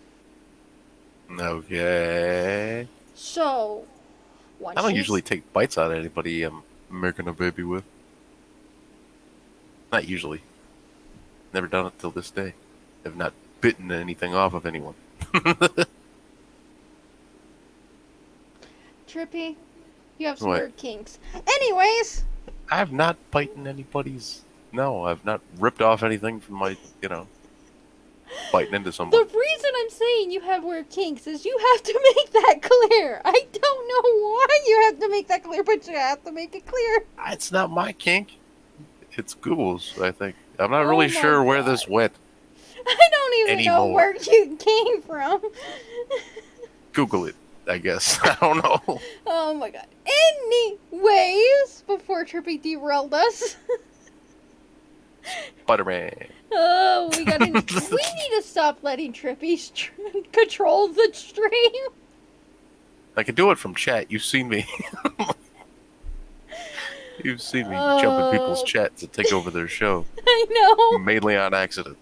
Okay. So, once I don't she's- usually take bites out of anybody I'm making a baby with. Not usually. Never done it till this day. Have not bitten anything off of anyone. Trippy, you have some What? weird kinks. Anyways, I have not bitten anybody's. No, I've not ripped off anything from my, biting into the someone. reason I'm saying you have weird kinks is you have to make that clear. I don't know why you have to make that clear, but you have to make it clear. It's not my kink. It's Google's, I think. I'm not Oh really my sure where God. this went. I don't even know Anymore. where you came from. Google it, I guess. I don't know. Oh my god. Anyways, before Trippy derailed us. Spider-Man. Oh, we need to stop letting Trippy control the stream. I can do it from chat. You've seen me. You've seen me jump in people's chats and take over their show. I know. Mainly on accident.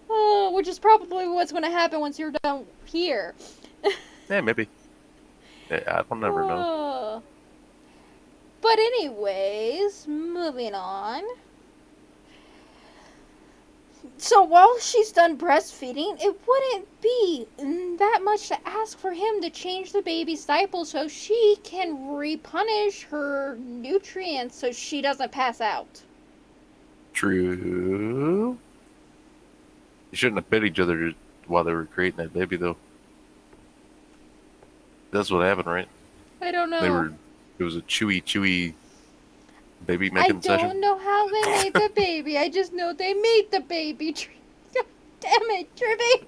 Oh, which is probably what's going to happen once you're done here. Yeah, maybe. Yeah, I don't never know. Oh. But anyways, moving on. So while she's done breastfeeding, it wouldn't be that much to ask for him to change the baby's diaper so she can replenish her nutrients so she doesn't pass out. True. You shouldn't have bit each other while they were creating that baby, though. That's what happened, right? I don't know. It was a chewy baby I making don't session. know how they made the baby. I just know they made the baby. God damn it, Trippy.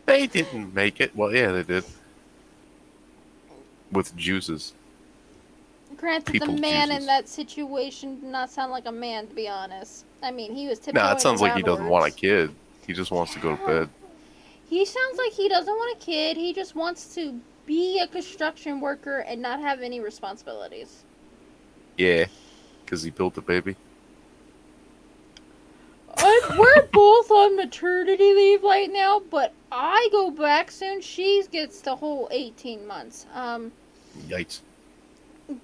They didn't make it. Well, yeah, they did. With juices. Granted, People the man in Jesus. that situation did not sound like a man, to be honest. I mean, he was tiptoeing Nah, it sounds like he around doesn't want a words. kid. He just wants to go to bed. He sounds like he doesn't want a kid. He just wants to be a construction worker and not have any responsibilities. Yeah, because he built a baby. We're both on maternity leave right now, but I go back soon. She gets the whole 18 months. Yikes.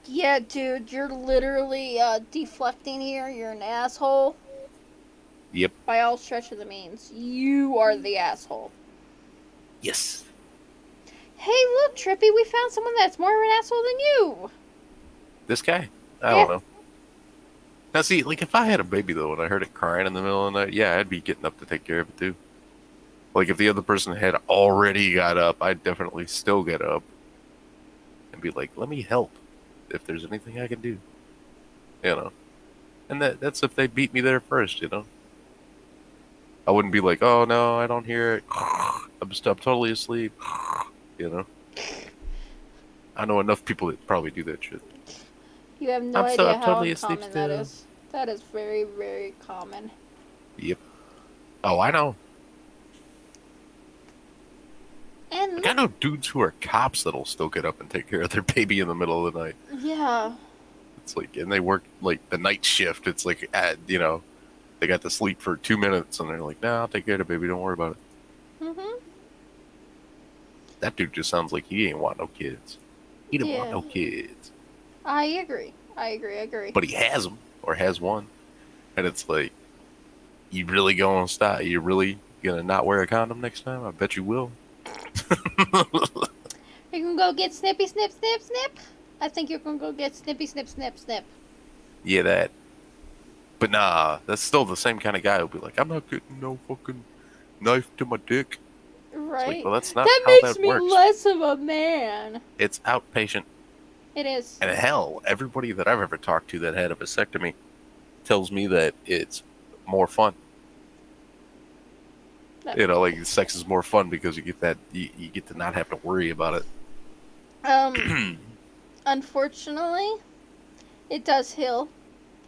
Yeah, dude, you're literally deflecting here. You're an asshole. Yep. By all stretch of the means, you are the asshole. Yes. Hey, look, Trippy, we found someone that's more of an asshole than you. This guy? I Yeah. don't know. Now, see, like, if I had a baby, though, and I heard it crying in the middle of the night, yeah, I'd be getting up to take care of it, too. Like, if the other person had already got up, I'd definitely still get up and be like, let me help if there's anything I can do. You know? And that's if they beat me there first, you know? I wouldn't be like, oh, no, I don't hear it. I'm totally asleep. You know? I know enough people that probably do that shit. You have no I'm idea how totally asleep common that still. is. That is very, very common. Yep. Oh, I know. And Like, I know dudes who are cops that'll still get up and take care of their baby in the middle of the night. yeah, It's like, and they work like the night shift. It's like, they got to sleep for 2 minutes, and they're like, "Nah, I'll take care of the baby. Don't worry about it." mhm, That dude just sounds like he ain't want no kids. He didn't want Yeah. no kids, I agree. but he has them or has one, and it's like, you really gonna stop? You really gonna not wear a condom next time? I bet you will. You can go get snippy, snip, snip, snip. I think you're gonna go get snippy, snip, snip, snip. Yeah, that. But nah, that's still the same kind of guy who'll be like, I'm not getting no fucking knife to my dick. It's Right. like, well, that's not That how makes that me works. less of a man. It's outpatient. It is. And hell, everybody that I've ever talked to that had a vasectomy tells me that it's more fun. That- You know, like sex is more fun because you get that you get to not have to worry about it. Unfortunately, it does heal,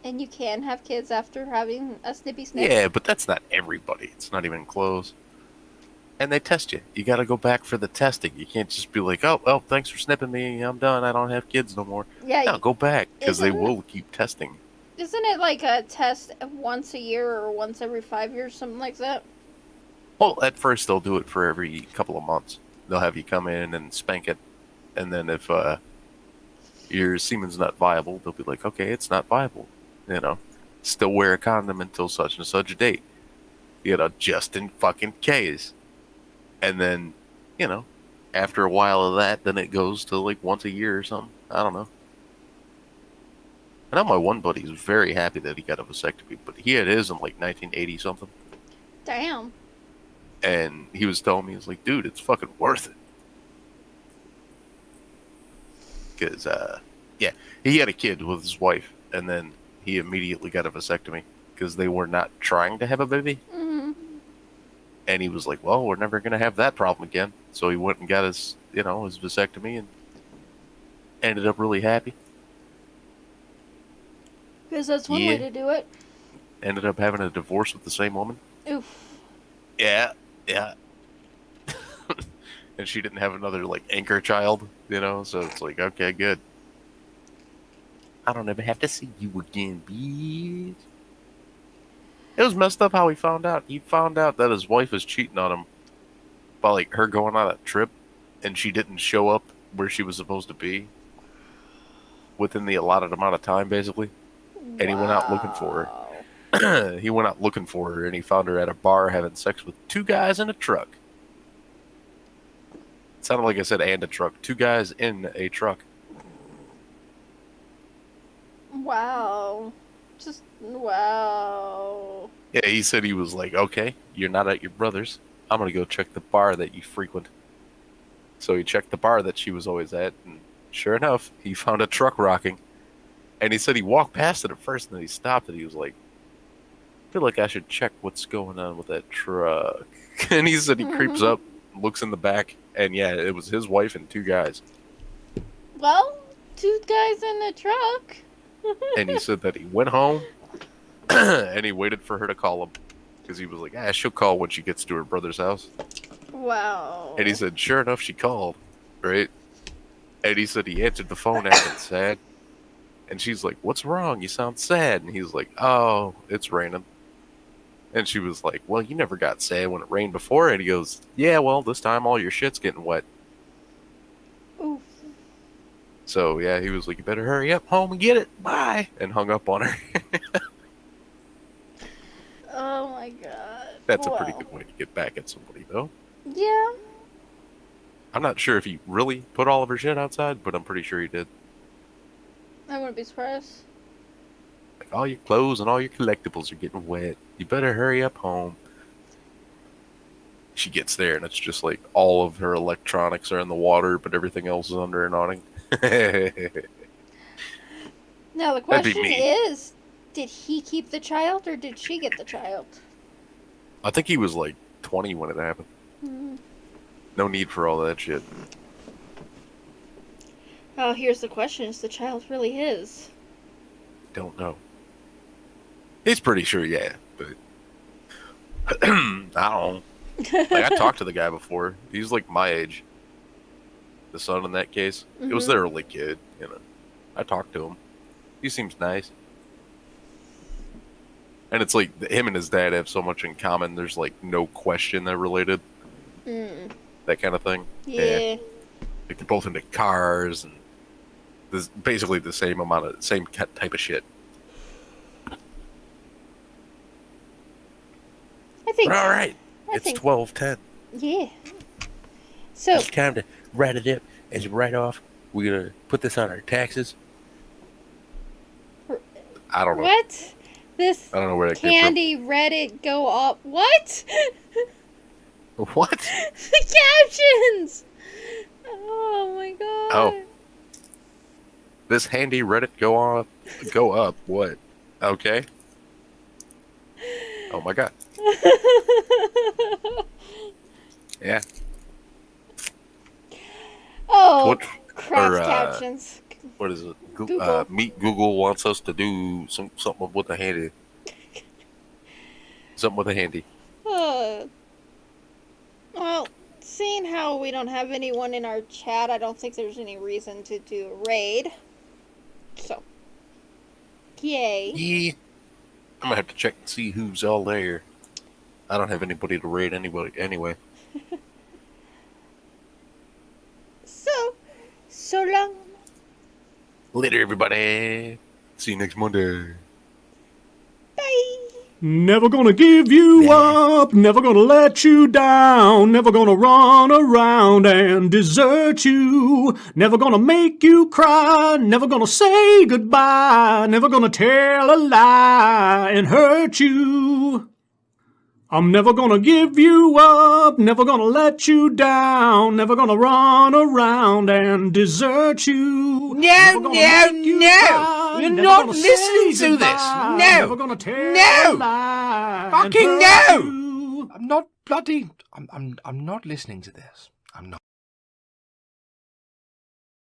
and you can have kids after having a snippy snip. Yeah, but that's not everybody. It's not even close. and they test you. You got to go back for the testing. You can't just be like, oh, well, thanks for snipping me. I'm done. I don't have kids no more. Yeah. No, go back because they Isn't it- will keep testing. Isn't it like a test once a year or once every 5 years, something like that? Well, at first they'll do it for every couple of months. They'll have you come in and spank it, and then if your semen's not viable, they'll be like, okay, it's not viable. You know, still wear a condom until such and such a date. You know, just in fucking case. And then, you know, after a while of that, then it goes to like once a year or something. I don't know. I know my one buddy was very happy that he got a vasectomy, but he had his in like 1980 something. Damn. And he was telling me, he was like, dude, it's fucking worth it. Because, yeah, he had a kid with his wife, and then he immediately got a vasectomy because they were not trying to have a baby. Mm-hmm. And he was like, well, we're never going to have that problem again. So he went and got his, you know, his vasectomy and ended up really happy. Because that's one Yeah. way to do it. Ended up having a divorce with the same woman. Oof. Yeah, yeah. And she didn't have another, like, anchor child, you know? So it's like, okay, good. I don't ever have to see you again, bitch. It was messed up how he found out. He found out that his wife was cheating on him by, like, her going on a trip, and she didn't show up where she was supposed to be within the allotted amount of time, basically. And he went out looking for her. He went out looking for her, and he found her at a bar having sex with two guys in a truck. It sounded like I said and a truck. Two guys in a truck. Wow. Just, wow. Yeah, he said he was like, okay, you're not at your brother's. I'm going to go check the bar that you frequent. So he checked the bar that she was always at, and sure enough, he found a truck rocking. And he said he walked past it at first, and then he stopped, and he was like, I feel like I should check what's going on with that truck. And he said he creeps up, looks in the back, and yeah, it was his wife and two guys. Well, two guys in a truck. And he said that he went home, and he waited for her to call him. Because he was like, she'll call when she gets to her brother's house. Wow. And he said, sure enough, she called, right? And he said he answered the phone acting sad. And she's like, what's wrong? You sound sad. And he's like, oh, it's raining. And she was like, well, you never got sad when it rained before. And he goes, yeah, well, this time all your shit's getting wet. Oof. So, yeah, he was like, you better hurry up home and get it. Bye. And hung up on her. Oh my god. That's a pretty Wow. good way to get back at somebody, though. Yeah. I'm not sure if he really put all of her shit outside, but I'm pretty sure he did. I wouldn't be surprised. Like, all your clothes and all your collectibles are getting wet. You better hurry up home. She gets there, and it's just like all of her electronics are in the water, but everything else is under an awning. Now the That'd be question me. is, did he keep the child or did she get the child? I think he was like 20 when it happened. Hmm. No need for all that shit. Oh, here's the question: is the child really his? Don't know. He's pretty sure, yeah, but I don't know. Like, I talked to the guy before. He's like my age. The son in that case. It was Mhm. their only kid, you know. I talked to him. He seems nice. And it's like him and his dad have so much in common. There's like no question they're related. Mm. That kind of thing. Yeah. Like they're both into cars and there's basically the same amount of same type of shit. I think. But all right, I it's think. 12:10. Yeah. So It's time to write it up as a write-off. We're gonna put this on our taxes. I don't know. what? This I don't know where that came candy Reddit go up? What? from. What? The captions. Oh my god. Oh. This handy Reddit go up. What? Okay. Oh my god. Yeah. Oh, What? cross or, captions. What is it? Google. Meet Google wants us to do something with a handy. Something with a handy. Oh we don't have anyone in our chat, I don't think there's any reason to do a raid. So, yay. Yeah. I'm gonna have to check and see who's all there. I don't have anybody to raid anyway. So long. Later, everybody. See you next Monday. Bye. Never gonna give you up, never gonna let you down, never gonna run around and desert you, never gonna make you cry, never gonna say goodbye, never gonna tell a lie and hurt you. I'm never gonna give you up, never gonna let you down, never gonna run around and desert you. Never gonna make you cry, You're never not gonna say listening to this. goodbye, No. never gonna tell No. a lie Fucking and hurt no. you. I'm not bloody. I'm not listening to this. I'm not.